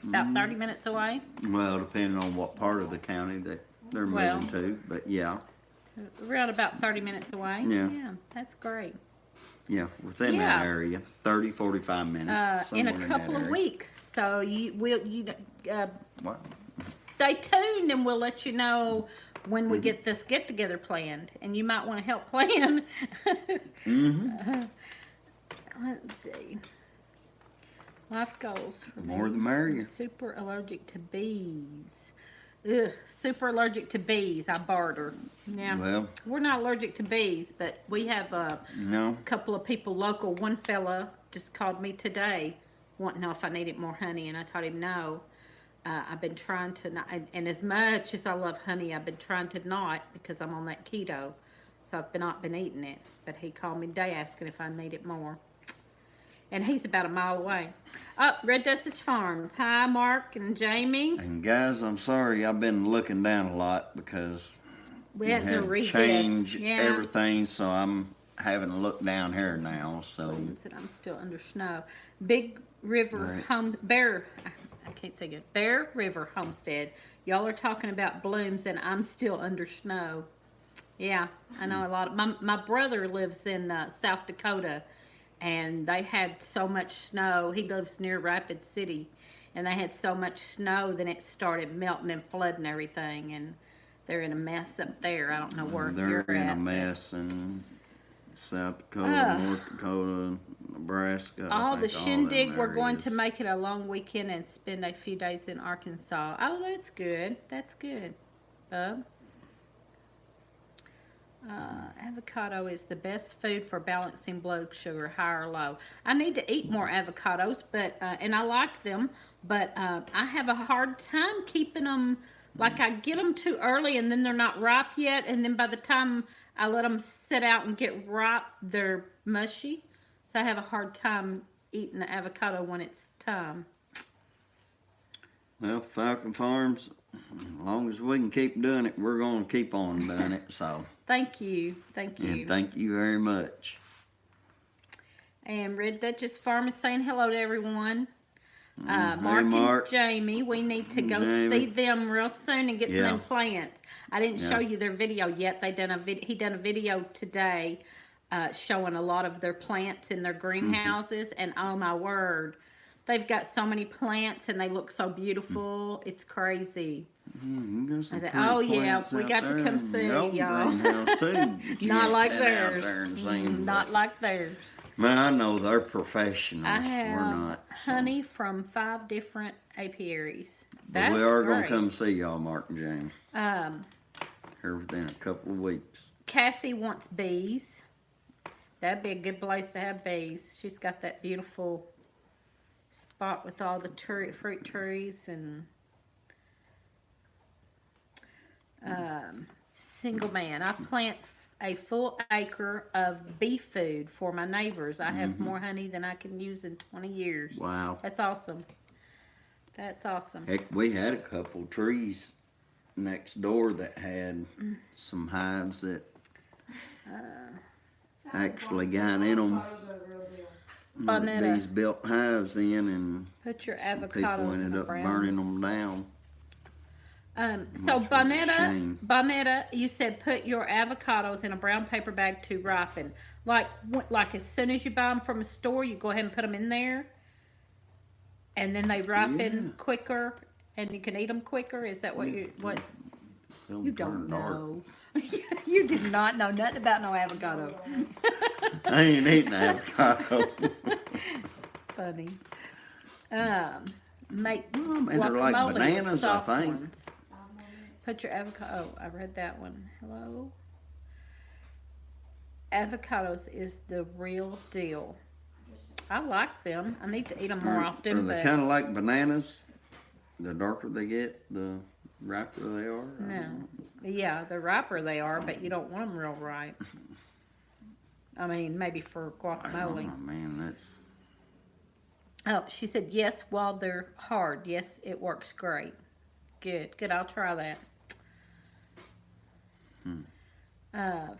About 30 minutes away? Well, depending on what part of the county that they're Well. moving to, but yeah, Around about 30 minutes away. Yeah. Yeah, that's great. yeah, within Yeah. that area, 30, 45 minutes. In a somewhere couple that of area. weeks. So you Wow. stay tuned and we'll let you know when we get this get together planned, and you might want to help plan. Let's see. Life goals for The me. more the merrier. I'm super allergic to bees. Ugh, super allergic to bees. I barter. Yeah. Well, We're not allergic to bees, but we have a no, couple of people local. One fella just called me today wanting to know if I needed more honey, and I told him no. I've been trying to not, and as much as I love honey, I've been trying to not, because I'm on that keto, so I've not been eating it. But he called me today asking if I needed more, and he's about a mile away. Red Dustage Farms. Hi, Mark and Jamie. and guys, I'm sorry I've been looking down a lot because We you had to had read change this. Yeah. everything, so I'm having to look down here now. So Said I'm still under snow. Big River Right. Home Bear. I can't say good. Bear River Homestead. Y'all are talking about blooms and I'm still under snow. Yeah, I know a lot of, my brother lives in South Dakota and they had so much snow. He lives near Rapid City and they had so much snow then it started melting and flooding everything and they're in a mess up there. I don't know where They're you're in at. a mess in South Dakota, Ugh. North Dakota, Nebraska. I All the think shindig, them we're going to areas. make it a long weekend and spend a few days in Arkansas. Oh, that's good. That's good, Bub. Avocado is the best food for balancing blood sugar, high or low. I need to eat more avocados, but and I like them, but I have a hard time keeping them. Like I get them too early, and then they're not ripe yet, and then by the time I let them sit out and get ripe, they're mushy. So I have a hard time eating the avocado when it's time. Well, Falcon Farms, as long as we can keep doing it, we're going to keep on doing it. So, Thank you, thank you. and thank you very much. And Red Duchess Farm is saying hello to everyone. Hey, Mark Mark. and Jamie, we need to go Jamie. see them real soon and get Yeah. some implants. I didn't Yeah. show you their video yet. He done a video today showing a lot of their plants in their greenhouses, and oh my word, they've got so many plants and they look so beautiful. It's crazy. You got some I said, pretty oh, yeah, plants we out got to there come in see, your y'all. greenhouse, too, that you Not got like that out theirs. there and seen, Not but- like theirs. Man, I know they're professionals. I We're have not. so. honey from 5 different apiaries. But That's we are going great. to come see y'all, Mark and Jamie, Um, here within a couple of weeks. Kathy wants bees. That'd be a good place to have bees. She's got that beautiful spot with all the fruit trees and single man. I plant a full acre of bee food for my neighbors. I have more honey than I can use in 20 years. Wow. That's awesome. That's awesome. Heck, we had a couple trees next door that had some hives that actually got in them. Avocados are the real deal. Bonetta. Bees built hives in, and Put your some people avocados in ended a up brown. burning them down. So Which was a shame. Bonetta, you said put your avocados in a brown paper bag to ripen. Like as soon as you buy them from a store, you go ahead and put them in there, and then they ripen Yeah. quicker, and you can eat them quicker. Is that what They'll you turn don't dark. know? You do not know nothing about no avocado. I ain't eating avocado. Funny. Make Well, I mean, they're like guacamole with bananas, I soft think. ones. Put your avocado. Oh, I read that one. Hello. Avocados is the real deal. I like them. I need to eat them more often. Are they But kind of like bananas? The darker they get, the riper they are? I no, don't know. yeah, the riper they are, but you don't want them real ripe. I mean, maybe for I don't guacamole. know, man, that's... Oh, she said yes while they're hard. Yes, it works great. Good, good. I'll try that.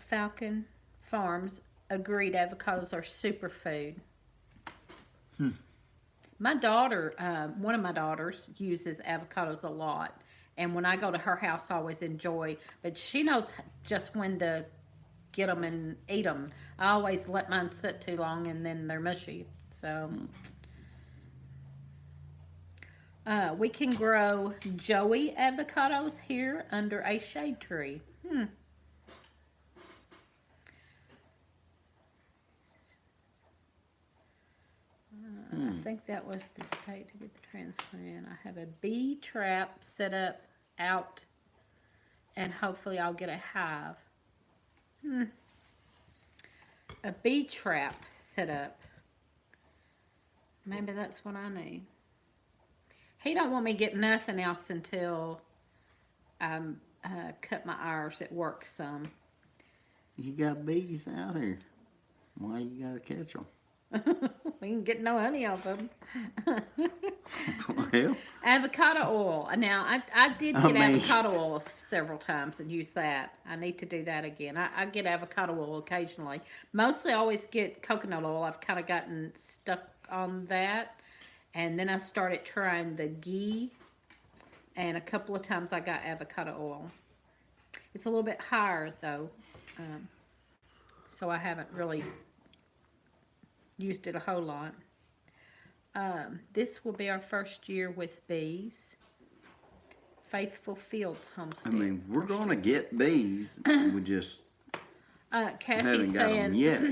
Falcon Farms agreed avocados are superfood. My daughter, one of my daughters uses avocados a lot. And when I go to her house, I always enjoy, but she knows just when to get them and eat them. I always let mine sit too long and then they're mushy. So, we can grow Joey avocados here under a shade tree. I think that was the state to get the transplant. I have a bee trap set up out, and hopefully I'll get a hive. A bee trap set up. Maybe that's what I need. He don't want me to get nothing else until I cut my hours at work some. You got bees out here. Why you gotta catch them? We can get no honey off them. Well, Avocado oil. Now, I did I get mean- avocado oil several times and use that. I need to do that again. I get avocado oil occasionally. Mostly I always get coconut oil. I've kind of gotten stuck on that. And then I started trying the ghee, and a couple of times I got avocado oil. It's a little bit higher though, so I haven't really used it a whole lot. This will be our first year with bees. Faithful Fields I Homestead. mean, we're gonna get bees. We just Kathy's haven't got them saying, yet.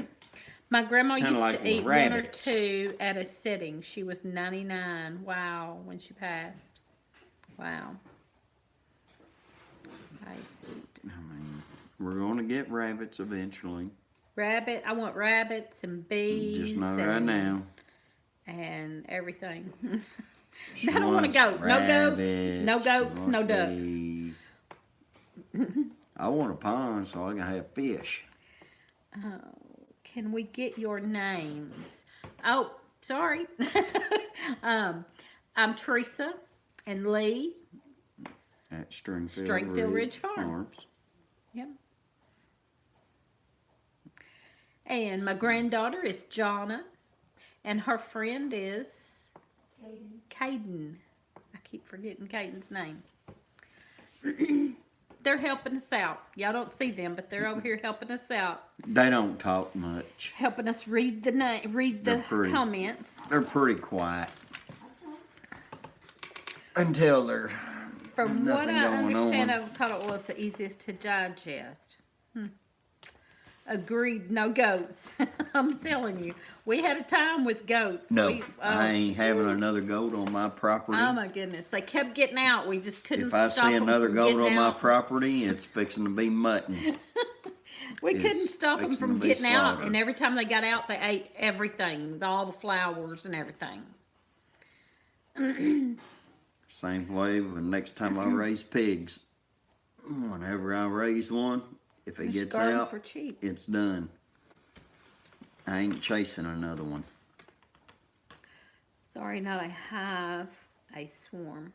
my grandma Kinda used like to eat rabbits. 1 or 2 at a sitting. She was 99. Wow, when she passed. Wow. I see. I mean, we're gonna get rabbits eventually. Rabbit. I want rabbits and bees. Just not right and, now. And everything. She I don't want a wants goat. No goats. rabbits, No she goats. wants No ducks. bees. I want a pond so I can have fish. Oh, can we get your names? Oh, sorry. I'm Teresa and Lee. At Stringfield, Ridge Farms. Yep. And my granddaughter is Jonna, and her friend is Caden. I keep forgetting Caden's name. They're helping us out. Y'all don't see them, but they're over here helping us out. They don't talk much. Helping us read the comments. They're pretty quiet. Until they're From what nothing I going understand, on. avocado oil is the easiest to digest. Agreed, no goats. I'm telling you. We had a time with goats. No, I I ain't having another goat on my property. Oh my goodness. They kept getting out. We just couldn't If I stop see them another from goat getting on my out. property, it's fixing to be mutton. We couldn't It's stop them fixing from to be getting out. slaughtered. And every time they got out, they ate everything. All the flowers and everything. Same way the next time I raise pigs. Whenever I raise one, if it They're gets starting out, for cheap. it's done. I ain't chasing another one. Sorry, now I have a swarm.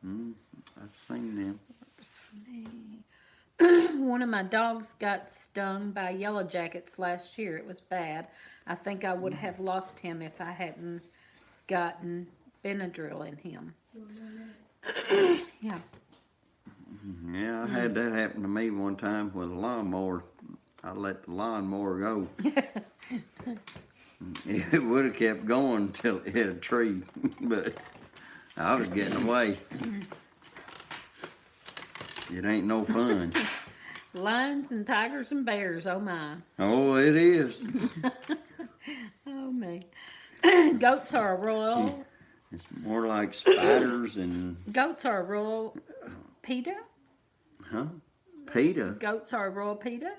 I've seen them. Works for me. One of my dogs got stung by yellow jackets last year. It was bad. I think I would have lost him if I hadn't gotten Benadryl in him. Yeah. Yeah, I had that happen to me one time with a lawnmower. I let the lawnmower go. It would have kept going until it hit a tree, but I was getting away. It ain't no fun. Lions and tigers and bears, oh my. Oh, it is. Oh my. Goats are a royal. It's more like spiders and, Goats are a royal PETA? huh? PETA. Goats are a royal PETA?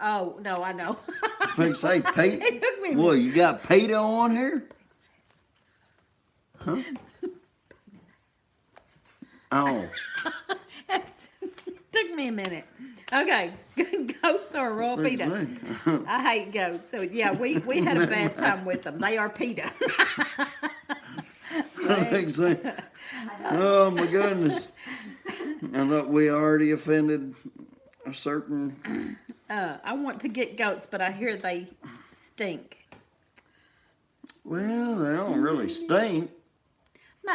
Oh, no, I know. I think say PETA. It took me a Boy, you got PETA on here? Huh? Oh, It took me a minute. Okay, goats are a royal what'd you PETA. say? I hate goats, so yeah, we had a bad time with them. They are PETA. I think so. Oh my goodness. I thought we already offended a certain. I want to get goats, but I hear they stink. Well, they don't really stink.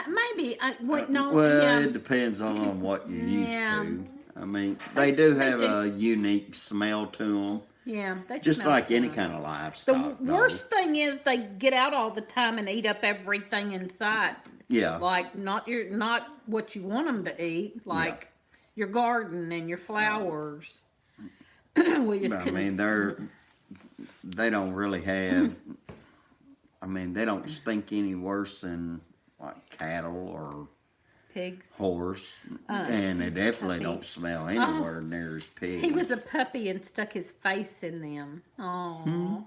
Maybe. Wait, no. Well, yeah. it depends on what you're used Yeah. to. I mean, they do They have a just- unique smell to them, Yeah, they just smell like any funny. kind of The livestock. though. worst thing is they get out all the time and eat up everything inside. Yeah. Like not what you want them to eat, like your garden and your flowers. We just But, I couldn't. mean, they don't really have. I mean, they don't stink any worse than like cattle or Pigs. horse, and they he's a definitely puppy. don't smell anywhere near as pigs. He was a puppy and stuck his face in them. Oh,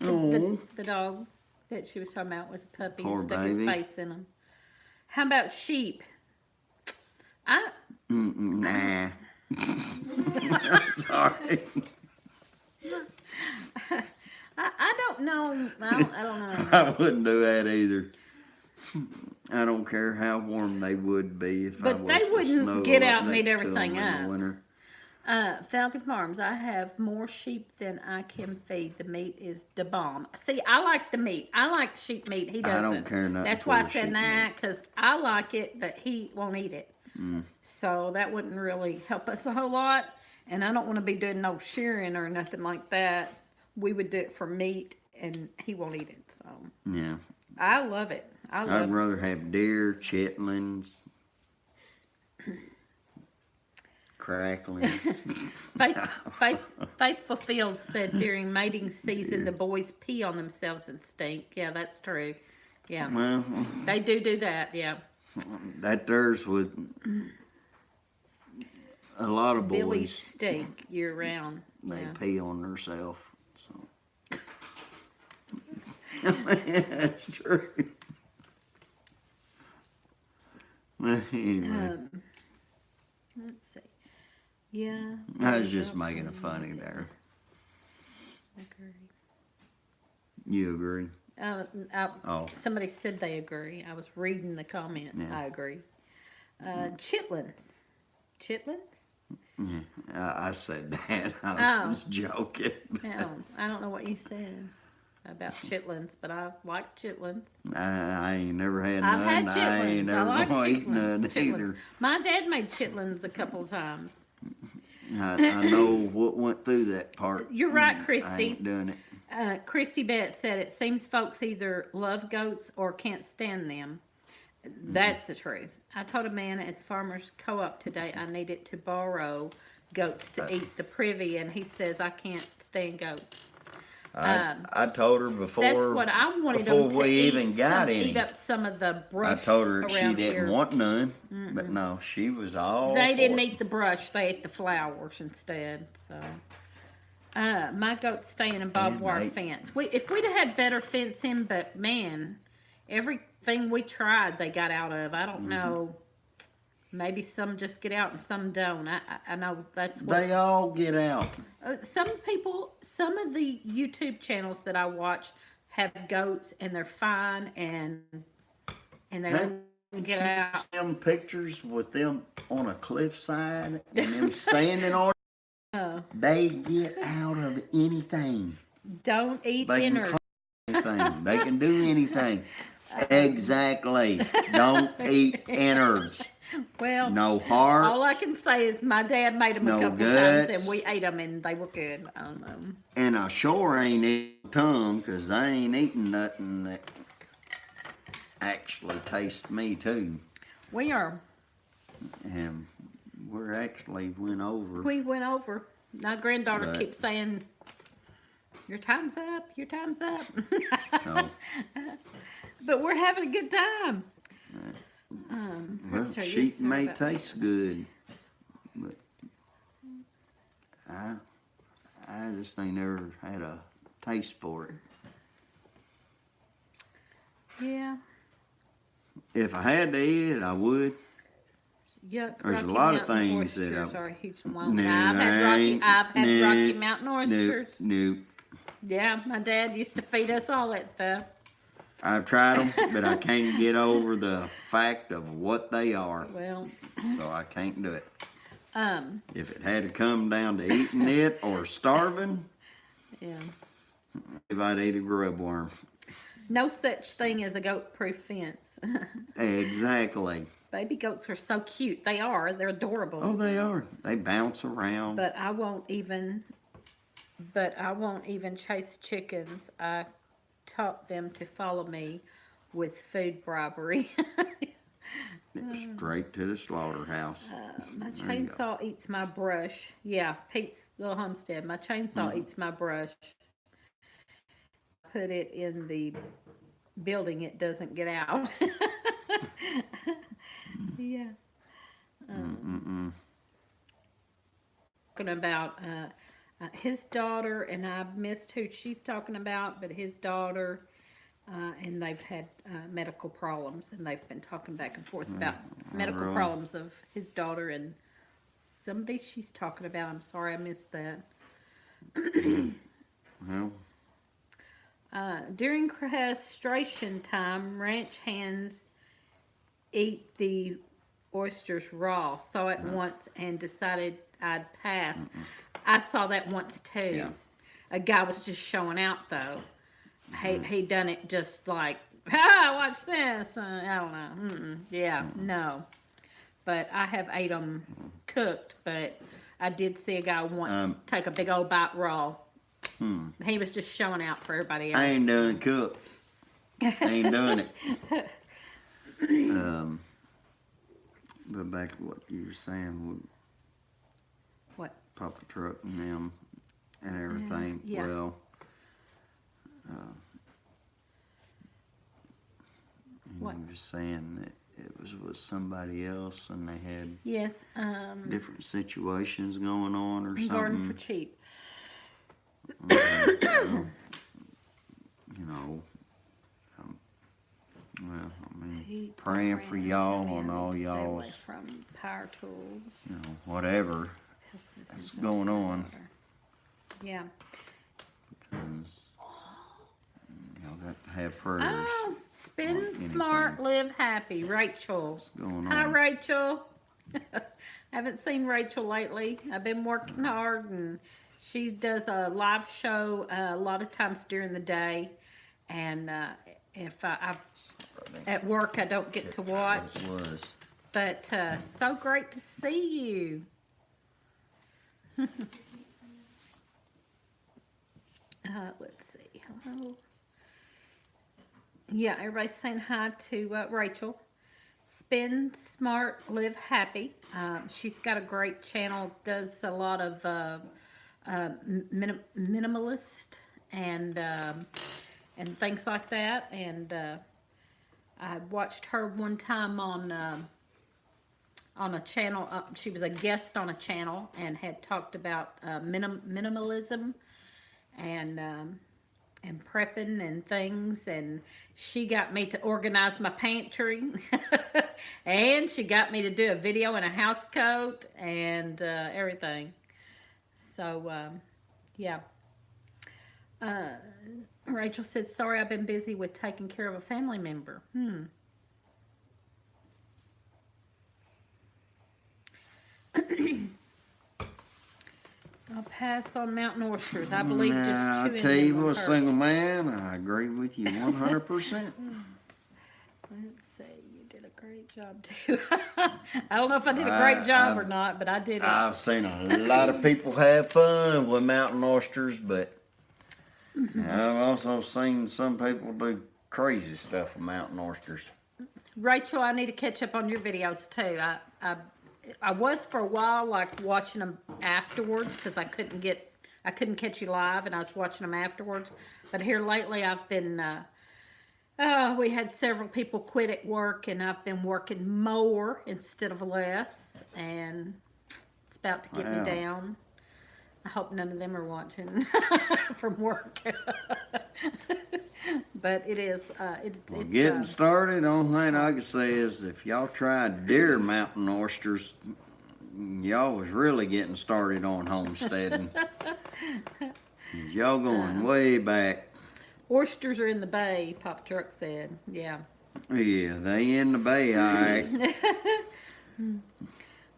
Oh. the dog that she was talking about was a puppy Poor and stuck baby. his face in them. How about sheep? I Nah. Sorry. I don't know. I don't know. I wouldn't do that either. I don't care how warm they would be if I But was they to wouldn't snuggle get up out and eat next to them everything in the up. winter. Falcon Farms, I have more sheep than I can feed. The meat is the bomb. See, I like the meat. I like sheep meat. He doesn't. I don't care nothing That's why I for said sheep that, meat. because I like it, but he won't eat it. So that wouldn't really help us a whole lot. And I don't want to be doing no shearing or nothing like that. We would do it for meat, and he won't eat it. So Yeah. I love it. I love I'd it. rather have deer, chitlins, cracklings. Faithful Field said during mating season the boys pee on themselves and stink. Yeah, that's true. Yeah, Well, they do that. Yeah, that there's with a lot of Billy boys. stink year round. They Yeah. pee on themselves. So. That's true. Anyway, Let's see. Yeah. I was just making a funny there. Agree. You agree? Oh. Somebody said they agree. I was reading the comment. Yeah. I agree. Chitlins. Chitlins? Yeah, I said that. I Oh. was joking. No, I don't know what you said about chitlins, but I like chitlins. I ain't never had I've none. had I ain't chitlins. I never like gonna eat none chitlins. either. My dad made chitlins a couple times. I know what went through that part. You're right, I Christy. ain't doing it. Christy Bett said it seems folks either love goats or can't stand them. That's the truth. I told a man at the farmer's co-op today I needed to borrow goats to eat the privy, and he says I can't stand goats. I told her before. That's what I wanted before them to we eat. even got any. Eat up some of the I brush. told her she around didn't here. want none, but no, she was all. They for didn't it. eat the brush. They ate the flowers instead. So, my goats stay in a barbed And wire they- fence. If we'd have had better fencing, but man, everything we tried, they got out of. I don't know. Maybe some just get out and some don't. I know that's what. They all get out. Some people, some of the YouTube channels that I watch have goats and they're fine and they Haven't won't get you out. seen them pictures with them on a cliffside and them standing on? They get out of anything. Don't eat They can innards. climb anything. They can do anything. Exactly. Don't eat innards. Well, No hearts. all I can say is my dad made them No a couple guts. times and we ate them and they were good. I don't know. And I sure ain't eating tongue, 'cause I ain't eating nothing that actually tastes me too. We And we're actually went over. went over. My granddaughter But- keeps saying, your time's up, your time's up. So, But we're having a good time. well, sorry, sheep yes, sorry may about that. taste good, but I just ain't never had a taste for it. Yeah. If I had to eat it, I would. Yuck, There's a Rocky lot of Mountain things that oysters I- are a huge one. No, I've I had ain't. Rocky No, Mountain Nope, oysters. nope. Yeah, my dad used to feed us all that stuff. I've tried them, but I can't get over the fact of what they are, Well, so I can't do it. um, If it had to come down to eating it or starving, yeah. if I'd eat a grub worm. No such thing as a goat-proof fence. Exactly. Baby goats are so cute. They are. They're adorable. Oh, they are. They bounce around. But I won't even chase chickens. I taught them to follow me with food bribery. Straight to the slaughterhouse. My There you go. chainsaw eats my brush. Yeah, Pete's little homestead. My chainsaw eats my brush. Put it in the building, it doesn't get out. Yeah. Talking about his daughter, and I missed who she's talking about, but his daughter, and they've had medical problems, and they've been talking back and forth about medical really? problems of his daughter and somebody she's talking about. I'm sorry I missed that. Well, During castration time, ranch hands eat the oysters raw. Saw it once and decided I'd pass. I saw that once too. Yeah. A guy was just showing out though. He done it just like, watch this. I don't know. Yeah, no. But I have ate them cooked, but I did see a guy once take a big old bite raw. He was just showing out for everybody else. I ain't doing it cook. I ain't doing it. But back to what you were saying with What? Papa Truck and them and everything. Yeah. Well, What? you were saying that it was with somebody else and they had Yes. different situations going on or Garden for something. cheap. You know, well, I mean, He's praying my for friend, y'all told me on I all need to stay away y'all's, from power tools. you know, whatever is going on. Yeah. Because y'all got to have prayers. Oh, spend anything. smart, live happy. Rachel. What's going Hi, on? Rachel. Haven't seen Rachel lately. I've been working hard, and she does a live show a lot of times during the day. And if I at work, I don't get to watch. It was. But so great to see you. Let's see. Hello. Yeah, everybody's saying hi to Rachel. Spend smart, live happy. She's got a great channel. Does a lot of minimalist and things like that. And I watched her one time on a channel. She was a guest on a channel and had talked about minimalism and prepping and things, and she got me to organize my pantry and she got me to do a video in a house coat and everything. So yeah. Rachel said, sorry, I've been busy with taking care of a family member. I'll pass on mountain oysters. I believe just Nah, I chewing tell you them will what, hurt. single man, I agree with you 100%. Let's see, you did a great job too. I don't know if I did a great job or not, but I did it. I've seen a lot of people have fun with mountain oysters, but I've also seen some people do crazy stuff with mountain oysters. Rachel, I need to catch up on your videos too. I was for a while like watching them afterwards because I couldn't catch you live, and I was watching them afterwards. But here lately, I've been. We had several people quit at work, and I've been working more instead of less, and it's about to get me Wow. down. I hope none of them are watching from work. But it is. Well, it's getting started, only thing I can say is if y'all tried deer mountain oysters, y'all was really getting started on homesteading. Y'all going way back. Oysters are in the bay, Pop Truck said. Yeah. Yeah, they in the bay, all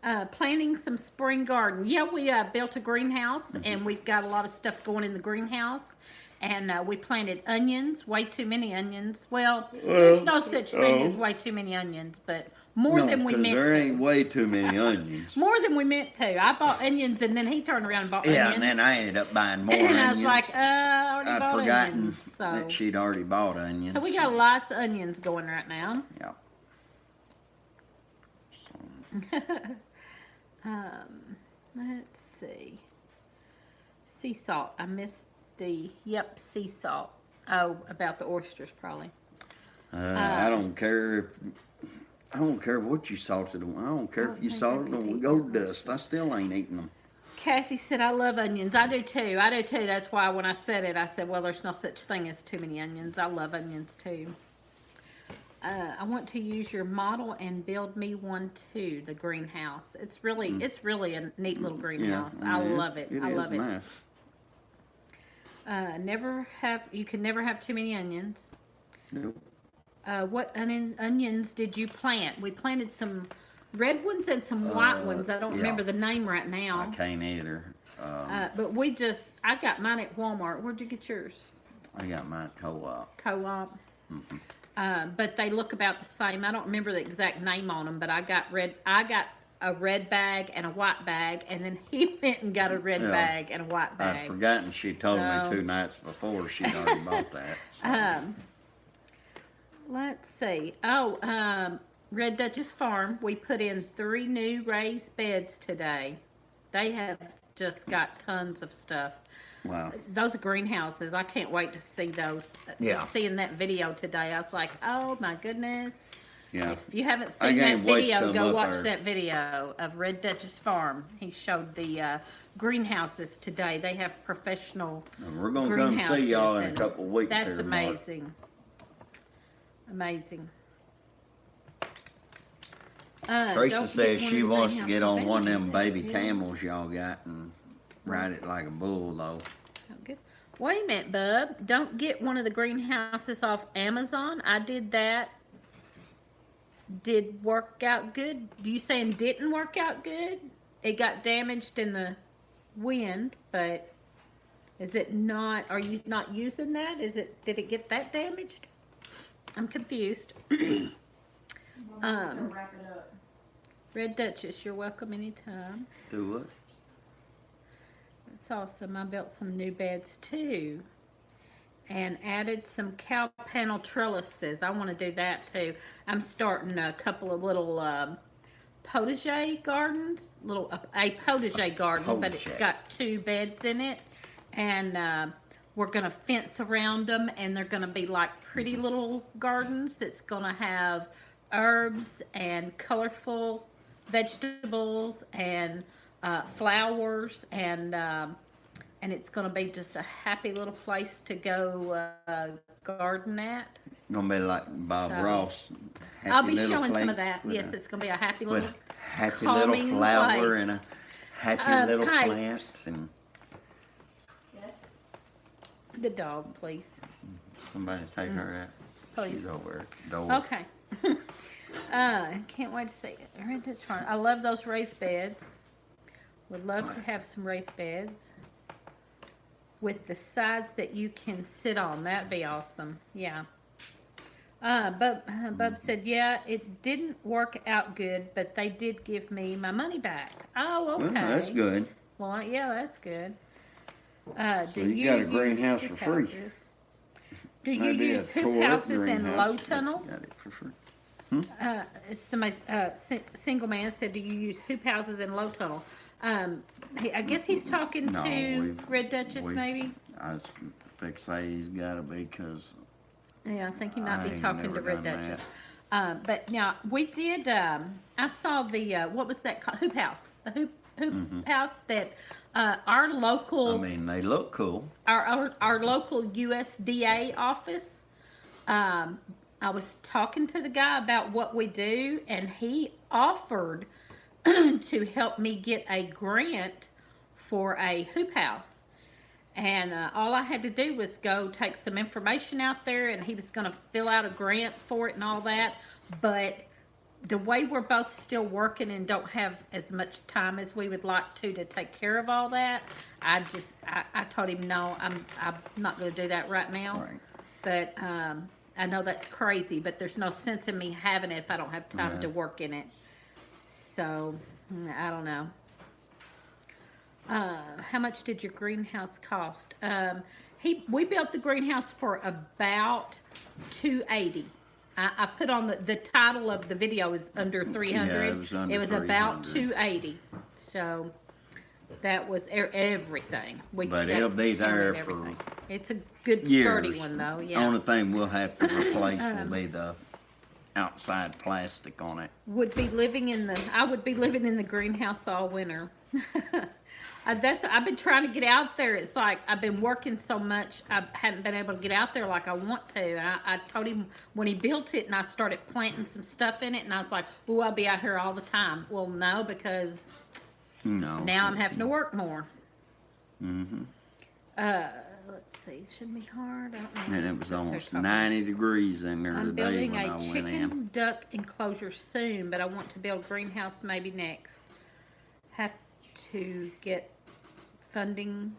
right. Planting some spring garden. Yeah, we built a greenhouse, and we've got a lot of stuff going in the greenhouse. And we planted onions, way too many onions. Well, there's no such thing as way too many onions, but more No, than we 'cause meant there to. ain't way too many onions. More than we meant to. I bought onions, and then he turned around and bought Yeah, onions. and then I ended up buying more and I onions. was like, I already I'd bought forgotten onions. So, that she'd already bought onions. so we got lots of onions going right now. Yeah. Let's see. Sea salt. I missed the, sea salt. Oh, about the oysters probably. I don't care if I don't care what you salted them. I don't care I if you think I salted could them with eat gold that dust. I still ain't eating them. Kathy said, I love onions. I do too. I do too. That's why when I said it, I said, well, there's no such thing as too many onions. I love onions too. I want to use your model and build me one too, the greenhouse. It's really a neat little greenhouse. I love it. I love it. Nice. You can never have too many onions. Nope. What onions did you plant? We planted some red ones and some white ones. I don't yeah. remember the name right I now. can't either. But I got mine at Walmart. Where'd you get yours? I got mine at Co-op. Co-op. But they look about the same. I don't remember the exact name on them, but I got a red bag and a white bag, and then he went and got a red Yeah. bag and a white I'd bag. forgotten she told So- me 2 nights before she'd already bought that. So. Let's see. Oh, Red Duchess Farm, we put in 3 new raised beds today. They have just got tons of stuff. Wow. Those are greenhouses. I can't wait to see those. Yeah. Just seeing that video today, I was like, oh my goodness. Yeah. If you haven't I seen that can't wait to video, come go up watch there. that video of Red Duchess Farm. He showed the greenhouses today. They have professional And we're gonna come see y'all in a greenhouses, couple of weeks. That's here, Mark. amazing. Amazing. Teresa don't says get she one of the wants to get greenhouse on one of them events baby either. camels y'all got and ride it like a bull, though. Oh, good. Wait a minute, bub. Don't get one of the greenhouses off Amazon. I did that. Did work out good? Do you saying didn't work out good? It got damaged in the wind, but is it not? Are you not using that? Did it get that damaged? I'm confused. So wrap it up. Red Duchess, you're welcome anytime. Do what? That's awesome. I built some new beds too. And added some cow panel trellises. I want to do that too. I'm starting a couple of little potager gardens. A potager garden, but it's Potager. got 2 beds in it. And we're going to fence around them. And they're going to be like pretty little gardens. It's going to have herbs and colorful vegetables and flowers and it's going to be just a happy little place to go garden at. Gonna be like Bob So, Ross. I'll be Happy showing little some of place that. with Yes, a- it's going to be a happy with little a happy little calming flower place. and a happy little hi. plants and Yes? the dog, please. somebody take her out. Please. She's over at the door. Okay. Can't wait to see it. Red Dutch Farm. I love those raised beds. Would love to Nice. have some raised beds with the sides that you can sit on. That'd be awesome. Yeah. Bub said, yeah, it didn't work out good, but they did give me my money back. Oh, okay. Well, that's good. Well, yeah, that's good. So you got a use greenhouse hoop for free. houses? Do you Maybe use a hoop tore-up houses in greenhouse, low but you tunnels? got it for free. Somebody, single man said, do you use hoop houses in low tunnel? I guess he's talking No, to we've- Red Duchess, we've- maybe? I was fixed to say he's gotta be, cause Yeah, I think he might I be ain't talking to never Red done Duchess. But now, we did, I saw the, what was that called? Hoop house. The hoop house that, our local. I mean, they look cool. Our local USDA office, I was talking to the guy about what we do, and he offered to help me get a grant for a hoop house. And all I had to do was go take some information out there, and he was going to fill out a grant for it and all that. But the way we're both still working and don't have as much time as we would like to take care of all that, I told him no, I'm not going to do that right now. Right. But I know that's crazy, but there's no sense in me having it if I don't have time Yeah. to work in it. So I don't know. How much did your greenhouse cost? We built the greenhouse for about $280. I put on the title of the video is under 300. Yeah, it was under It was about 300. $280. So that was everything. But that it'll be there counted for everything. It's a good years. sturdy one though. Yeah. Only thing we'll have to replace will be the outside plastic on it. I would be living in the greenhouse all winter. I've been trying to get out there. It's like I've been working so much, I hadn't been able to get out there like I want to. And I told him when he built it and I started planting some stuff in it, and I was like, "Oh, I'll be out here all the time." Well, no, because No. now I'm having to work more. Mm-hmm. Let's see. Shouldn't be hard. I don't know. And it was They're almost talking. 90 degrees in there I'm today building when I a went in. chicken duck enclosure soon, but I want to build a greenhouse maybe next. Have to get funding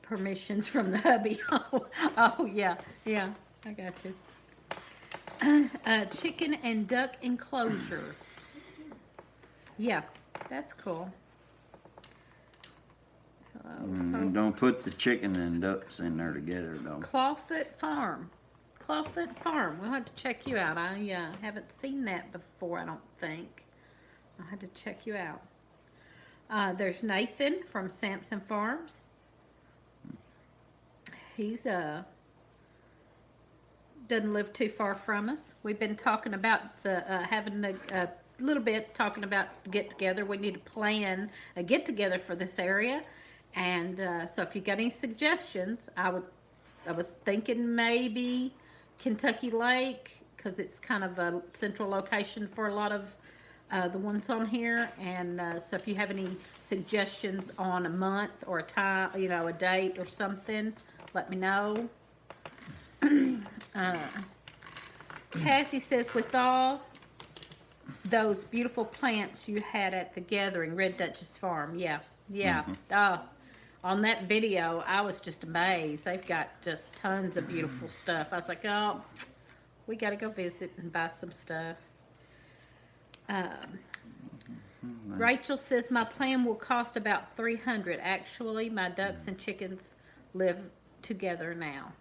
permissions from the hubby. Oh yeah, I got you. Chicken and duck enclosure. Yeah, that's cool. So Don't put the chicken and ducks in there together, though. Clawfoot Farm. Clawfoot Farm. We'll have to check you out. I haven't seen that before, I don't think. I'll have to check you out. There's Nathan from Sampson Farms. He's doesn't live too far from us. We've been talking about having the little bit talking about get together. We need to plan a get together for this area, and so if you got any suggestions, I was thinking maybe Kentucky Lake, because it's kind of a central location for a lot of the ones on here, and so if you have any suggestions on a month or a time, a date or something, let me know. Kathy says, with all those beautiful plants you had at the gathering, Red Duchess Farm, yeah. On that video, I was just amazed. They've got just tons of beautiful stuff. I was like, oh, we got to go visit and buy some stuff. Rachel says, my plan will cost about $300. Actually, my ducks and chickens live together now.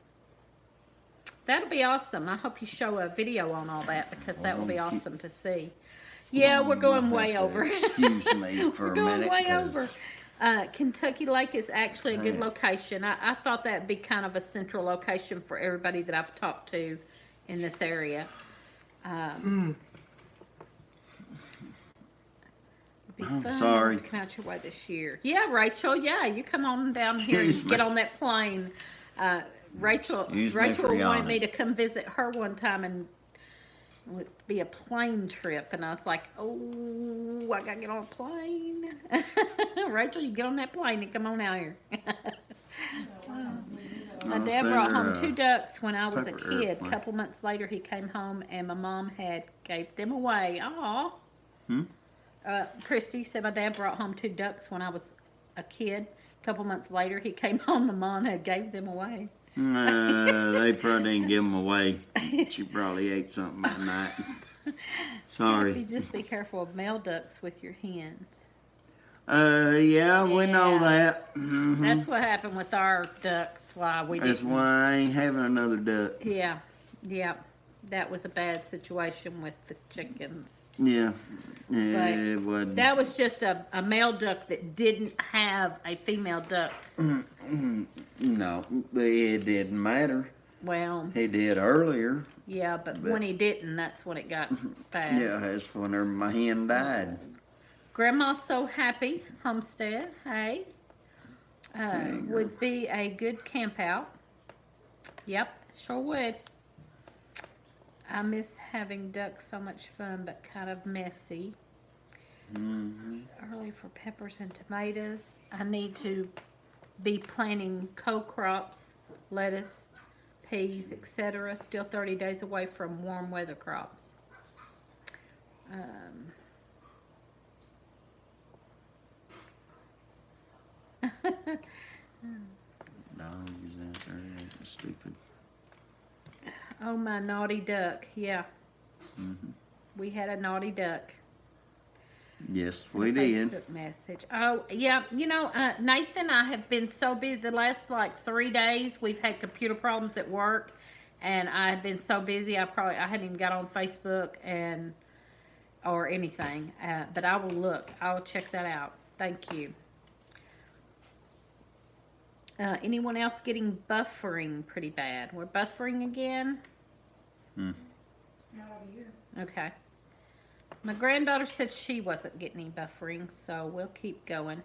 That'll be awesome. I hope you show a video on all that, because that will be awesome to see. Yeah, we're going way over. Excuse me for We're a going minute. way 'cause over. Kentucky Lake is actually a good location. I thought that'd be kind of a central location for everybody that I've talked to in this area. It'd be I'm fun sorry. to come out your way this year. Yeah, Rachel. Yeah, you come on down here and Excuse get me. on that plane. Rachel Excuse me Rachel for wanted me yawning. to come visit her one time, and it would be a plane trip, and I was like, oh, I gotta get on a plane. Rachel, you get on that plane and come on out here. My I'll dad send brought her home a 2 ducks when I was a paper kid. A airplane. couple months later, he came home, and my mom had gave them away. Aw. Christy said my dad brought home 2 ducks when I was a kid. A couple months later, he came home, my mom had gave them away. They probably didn't give them away. She probably ate something at night. Sorry. You just be careful of male ducks with your hens. Yeah, we know Yeah. that. Mhm. That's what happened with our ducks. Why we That's didn't. why I ain't having another duck. Yeah, that was a bad situation with the chickens. Yeah. But It wasn't. That was just a male duck that didn't have a female duck. No, it didn't matter. Well, He did earlier. yeah, but when he didn't, that's when it got bad. Yeah, that's whenever my hen died. Grandma's so happy. Homestead, hey. There you go. Would be a good camp out. Yep, sure would. I miss having ducks, so much fun, but kind of messy. Early for peppers and tomatoes. I need to be planting co-crops, lettuce, peas, etc. Still 30 days away from warm weather crops. Dog is out there acting stupid. Oh, my naughty duck. Yeah, we had a naughty duck. Yes, A we did. Facebook message. Oh, yeah. Nathan, I have been so busy the last 3 days. We've had computer problems at work, and I have been so busy. I hadn't even got on Facebook or anything. But I will look. I will check that out. Thank you. Anyone else getting buffering pretty bad? We're buffering again. Not over here. Okay. My granddaughter said she wasn't getting any buffering, so we'll keep going.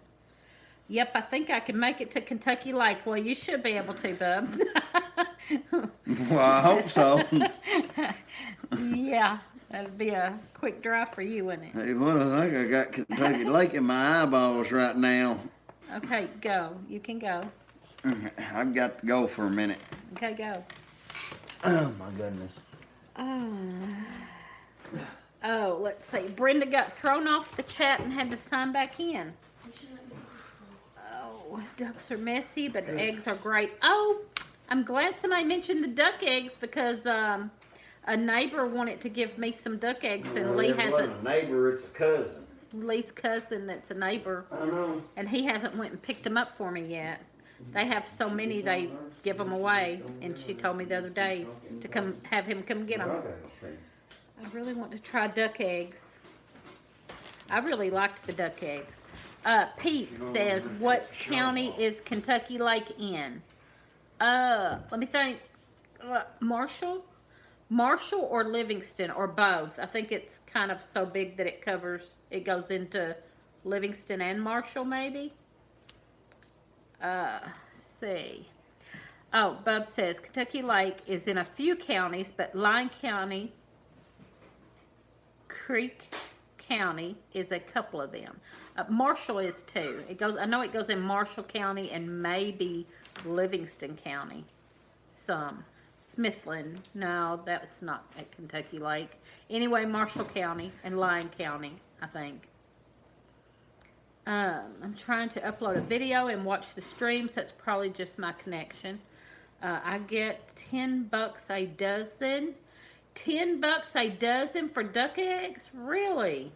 Yep, I think I can make it to Kentucky Lake. Well, you should be able to, bub. Well, I hope so. Yeah, that'd be a quick drive for you, wouldn't it? Hey, what I think I got Kentucky Lake in my eyeballs right now. Okay, go. You can go. I've got to go for a minute. Okay, go. Oh my goodness. Oh, let's see. Brenda got thrown off the chat and had to sign back in. Oh, ducks are messy, but the eggs are great. Oh, I'm glad somebody mentioned the duck eggs because a neighbor wanted to give me some duck eggs, and Lee hasn't. A neighbor, it's a cousin. Lee's cousin that's a neighbor, I know. and he hasn't went and picked them up for me yet. They have so many they give them away, and she told me the other day to come have him come get them. I really want to try duck eggs. I really liked the duck eggs. Pete says, what county is Kentucky Lake in? Let me think. Marshall? Marshall or Livingston or both. I think it's kind of so big that it goes into Livingston and Marshall maybe. See. Oh, Bub says Kentucky Lake is in a few counties, but Lyon County, Creek County is a couple of them. Marshall is too. I know it goes in Marshall County and maybe Livingston County. Some. Smithland, no, that's not at Kentucky Lake. Anyway, Marshall County and Lyon County, I think. I'm trying to upload a video and watch the stream, so that's probably just my connection. I get $10 a dozen. $10 a dozen for duck eggs? Really?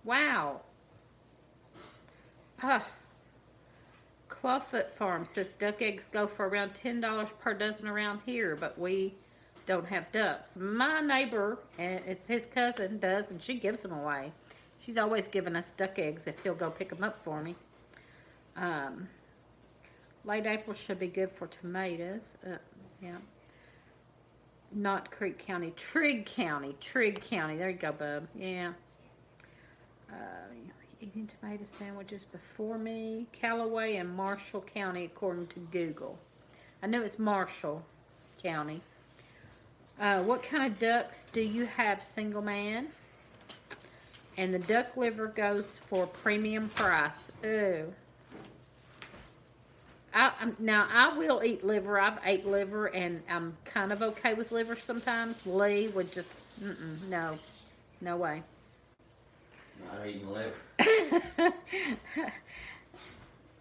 Wow. Clawfoot Farm says duck eggs go for around $10 per dozen around here, but we don't have ducks. My neighbor, and it's his cousin, does, and she gives them away. She's always giving us duck eggs if he'll go pick them up for me. Late April should be good for tomatoes. Yeah. Not Creek County, Trigg County. Trigg County. There you go, bub. Yeah. Eating tomato sandwiches before me. Callaway and Marshall County, according to Google. I know it's Marshall County. What kind of ducks do you have, single man? And the duck liver goes for premium price. Ooh. Now, I will eat liver. I've ate liver, and I'm kind of okay with liver sometimes. Lee would just, no. No way. Not eating liver.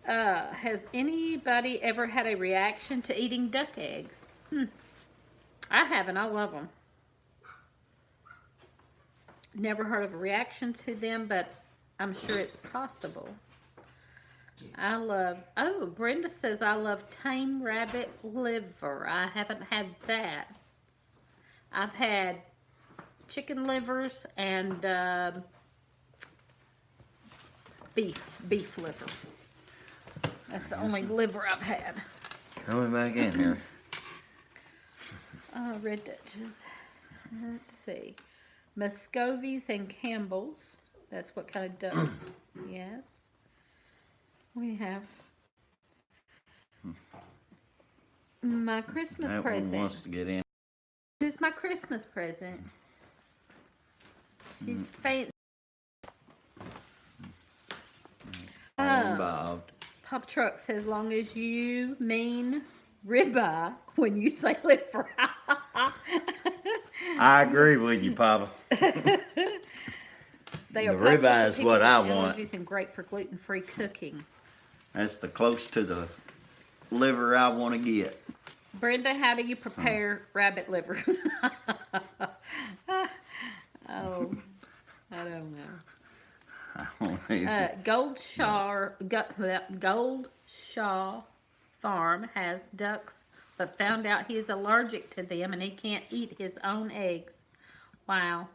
Has anybody ever had a reaction to eating duck eggs? I haven't. I love them. Never heard of a reaction to them, but I'm sure it's possible. Brenda says I love tame rabbit liver. I haven't had that. I've had chicken livers and beef liver. That's the only liver I've had. Coming back in here. Red Dutches. Let's see. Muscovies and Campbell's. That's what kind of ducks. Yes. We have my Christmas That present. one wants to get in. This is my Christmas present. She's fancy. All involved. Pop Truck says, long as you mean ribeye when you say liver. I agree with you, Papa. They The are ribeye is what I want. allergies and great for gluten-free cooking. That's the close to the liver I want to get. Brenda, how do you prepare rabbit liver? Oh, I don't know. I don't either. Gold Shaw Farm has ducks, but found out he's allergic to them and he can't eat his own eggs. Wow.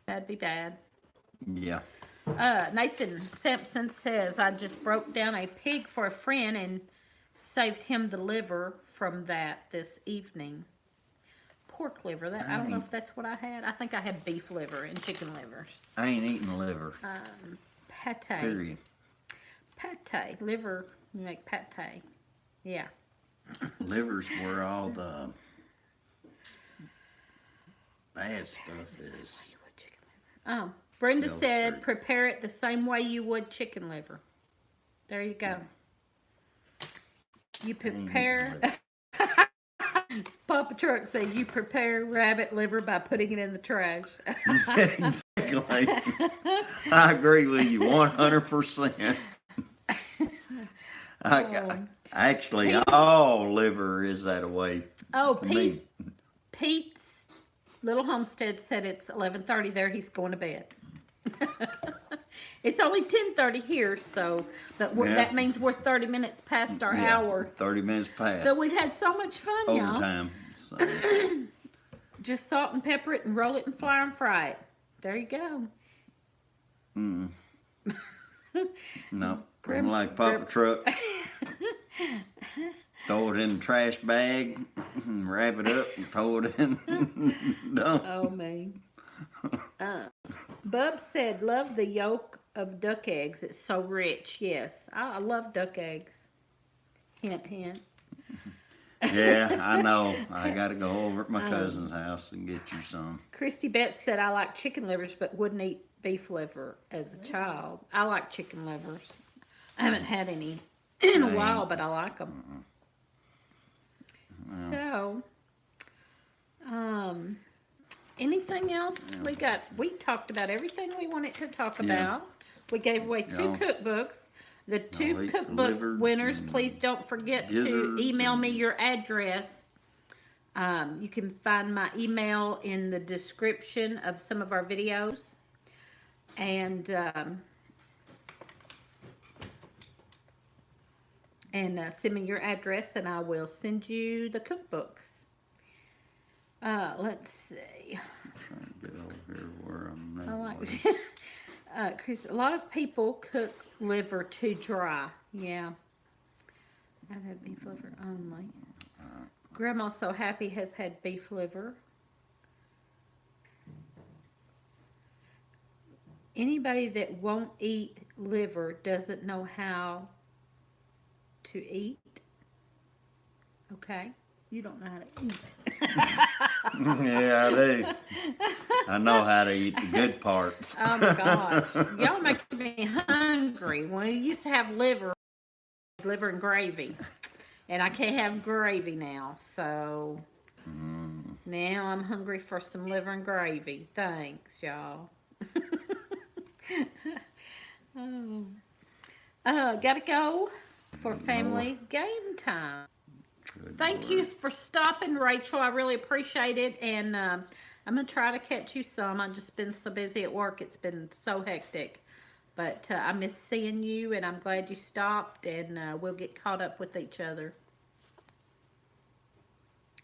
That'd be bad. Yeah. Nathan Sampson says, I just broke down a pig for a friend and saved him the liver from that this evening. Pork liver. I don't know if that's what I had. I think I had beef liver and chicken livers. I ain't eating liver. Pate. Period. Pate. Liver. You make pate. Yeah. Liver's where all the bad stuff is. Oh, Brenda Bill said, Street. prepare it the same way you would chicken liver. There you go. You prepare. Papa Truck said you prepare rabbit liver by putting it in the trash. Exactly. I agree with you 100%. Actually, all liver is that way. Oh, to me. Pete's little homestead said it's 11:30 there. He's going to bed. It's only 10:30 here, so that means we're 30 minutes past our hour. 30 minutes past. But we've had so much fun, y'all. Overtime. So. Just salt and pepper it and roll it in flour and fry it. There you go. No, I'm like Papa Truck. Throw it in the trash bag, wrap it up, and throw it in. Done. Oh, man. Bub said, love the yolk of duck eggs. It's so rich. Yes, I love duck eggs. Hint, hint. Yeah, I know. I got to go over at my cousin's house and get you some. Christy Betts said, I like chicken livers, but wouldn't eat beef liver as a child. I like chicken livers. I haven't had any in a while, but I like them. So, anything else we got? We talked about everything we wanted to talk about. We gave away 2 cookbooks. The 2 cookbook winners, please don't forget to email me your address. You can find my email in the description of some of our videos. And send me your address and I will send you the cookbooks. Let's see. I'm trying to get over here where I'm I at. like Chris, a lot of people cook liver too dry. Yeah. I've had beef liver only. Grandma's so happy has had beef liver. Anybody that won't eat liver doesn't know how to eat. Okay? You don't know how to eat. Yeah, I do. I know how to eat the good parts. Oh my gosh. Y'all making me hungry. When we used to have liver and gravy. And I can't have gravy now. So now I'm hungry for some liver and gravy. Thanks, y'all. Gotta go for family game time. Thank you for stopping, Rachel. I really appreciate it. And I'm going to try to catch you some. I've just been so busy at work. It's been so hectic. But I miss seeing you, and I'm glad you stopped. And we'll get caught up with each other.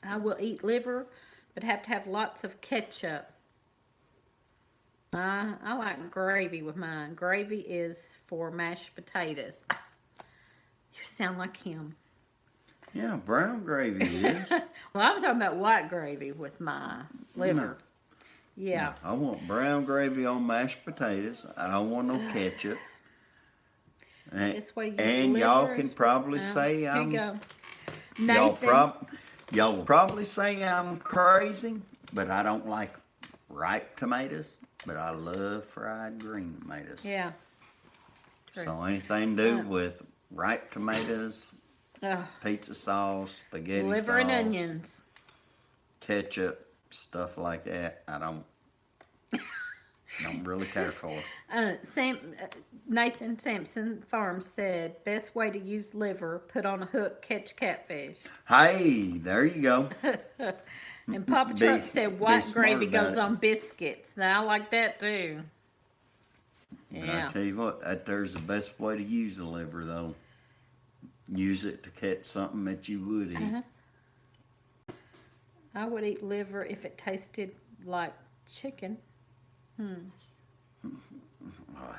I will eat liver, but have to have lots of ketchup. I like gravy with mine. Gravy is for mashed potatoes. You sound like him. Yeah, brown gravy is. Well, I'm talking about white gravy with my liver. Yeah. I want brown gravy on mashed potatoes. I don't want no ketchup. And y'all can probably say here I'm. you go. Y'all will probably say I'm crazy, but I don't like ripe tomatoes. But I love fried green tomatoes. Yeah. True. So anything to do with ripe tomatoes, Ugh. pizza sauce, spaghetti Liver sauce, and onions. ketchup, stuff like that, I don't really care for. Nathan Sampson Farms said, best way to use liver, put on a hook, catch catfish. Hey, there you go. And Papa Truck said white gravy smart goes about on biscuits. Now I like that too. But Yeah. I tell you what, there's the best way to use the liver though. Use it to catch something that you would eat. I would eat liver if it tasted like chicken. Well,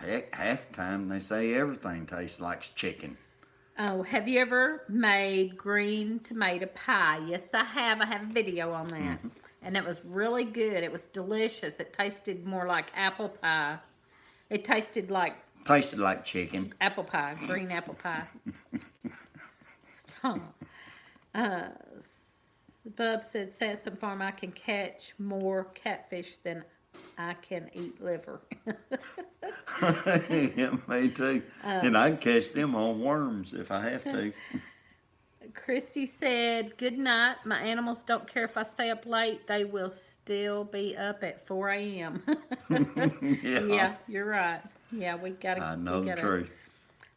heck, half the time they say everything tastes like chicken. Oh, have you ever made green tomato pie? Yes, I have. I have a video on that. And it was really good. It was delicious. It tasted more like apple pie. It tasted like chicken. apple pie, green apple pie. Stop. Bub said, Sansom Farm, I can catch more catfish than I can eat liver. Yeah, me too. And I can catch them on worms if I have to. Christy said, good night. My animals don't care if I stay up late. They will still be up at 4 a.m. Yeah, you're right. Yeah, we gotta. I know we the gotta, truth.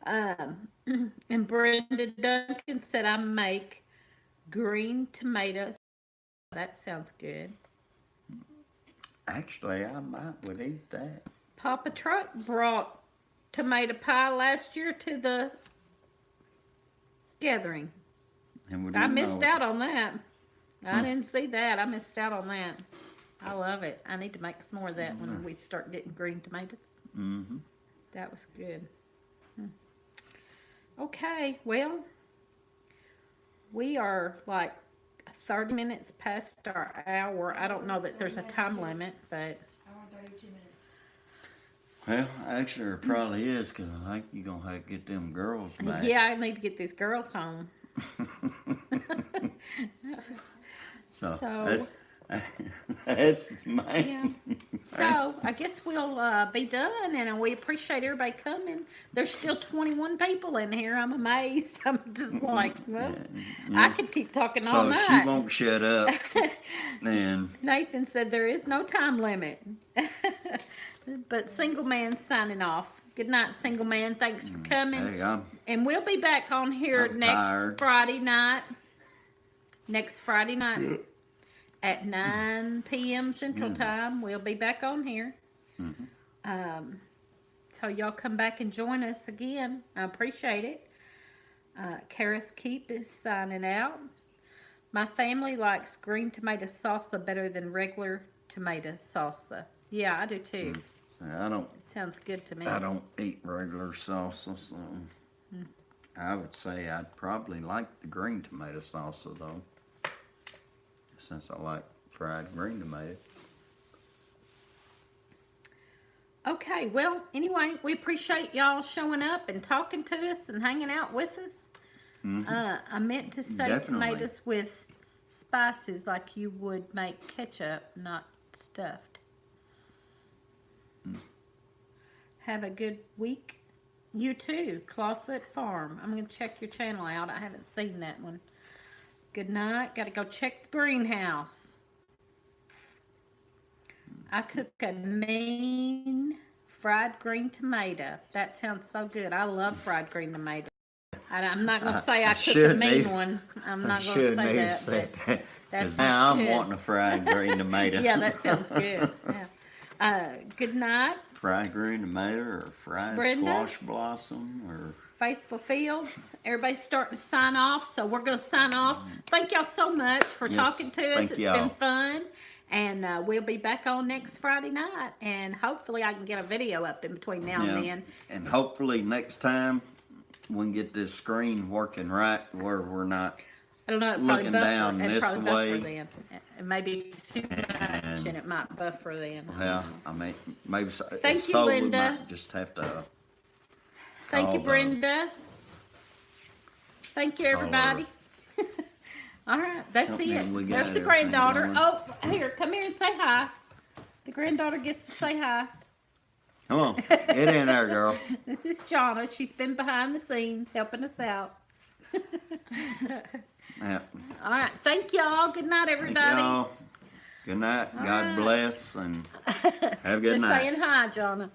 And Brenda Duncan said, I make green tomatoes. That sounds good. Actually, I would eat that. Papa Truck brought tomato pie last year to the gathering. And we I didn't know missed it. out on that. I didn't see that. I missed out on that. I love it. I need to make some more of that when we start getting green tomatoes. Mm-hmm. That was good. Okay, well, we are like 30 minutes past our hour. I don't know that there's a time limit, but Hour and 32 minutes. Well, actually, there probably is, because I think you're going to have to get them girls back. yeah, I need to get these girls home. So, So- that's my. Yeah. So I guess we'll be done, and we appreciate everybody coming. There's still 21 people in here. I'm amazed. I'm just like, well, I could keep talking all So night. she won't shut up. And Nathan said there is no time limit. But Single Man signing off. Good night, Single Man. Thanks for coming. hey, And we'll be back on here I'm next tired. Friday night. Next Friday night at 9 p.m. Central Time. We'll be back on here. So y'all come back and join us again. I appreciate it. Karis Keep is signing out. My family likes green tomato salsa better than regular tomato salsa. Yeah, I do too. so I don't. It sounds good to me. I don't eat regular salsa, so I would say I'd probably like the green tomato salsa though, since I like fried green tomato. Okay, well, anyway, we appreciate y'all showing up and talking to us and hanging out with us. I meant to say Definitely. tomatoes with spices like you would make ketchup, not stuffed. Have a good week. You too, Clawfoot Farm. I'm going to check your channel out. I haven't seen that one. Good night. Got to go check the greenhouse. I cook a mean fried green tomato. That sounds so good. I love fried green tomato. I'm not going to say I cook a shouldn't mean even- one. I'm I not going to shouldn't say even that. say but that, that 'cause sounds now I'm good. wanting a fried green tomato. Yeah, that sounds good. Yeah. Good night. Fried green tomato or fried Brenda? squash blossom or. Faithful Fields. Everybody's starting to sign off, so we're going to sign off. Thank y'all so much for Yes, talking to us. thank It's y'all. been fun. And we'll be back on next Friday night. And hopefully I can get a video up in between now and then. And hopefully next time we can get this screen working right where we're not. I don't know, it probably looking buffer. down It'd this probably buffer way. then. It may be too much And- and it might buffer then. Well, I mean, maybe so. Thank if you, so, Linda. we might just have to. Thank you, call Brenda. Thank you, everybody. All right, that's Help me, it. we got There's the everything granddaughter. going. Oh, here, come here and say hi. The granddaughter gets to say hi. Come on, get in there, girl. This is Jonna. She's been behind the scenes helping us out. Yeah. All right, thank y'all. Good night, Thank everybody. y'all. Good night. God right. bless and have a good They're night. saying hi, Jonna.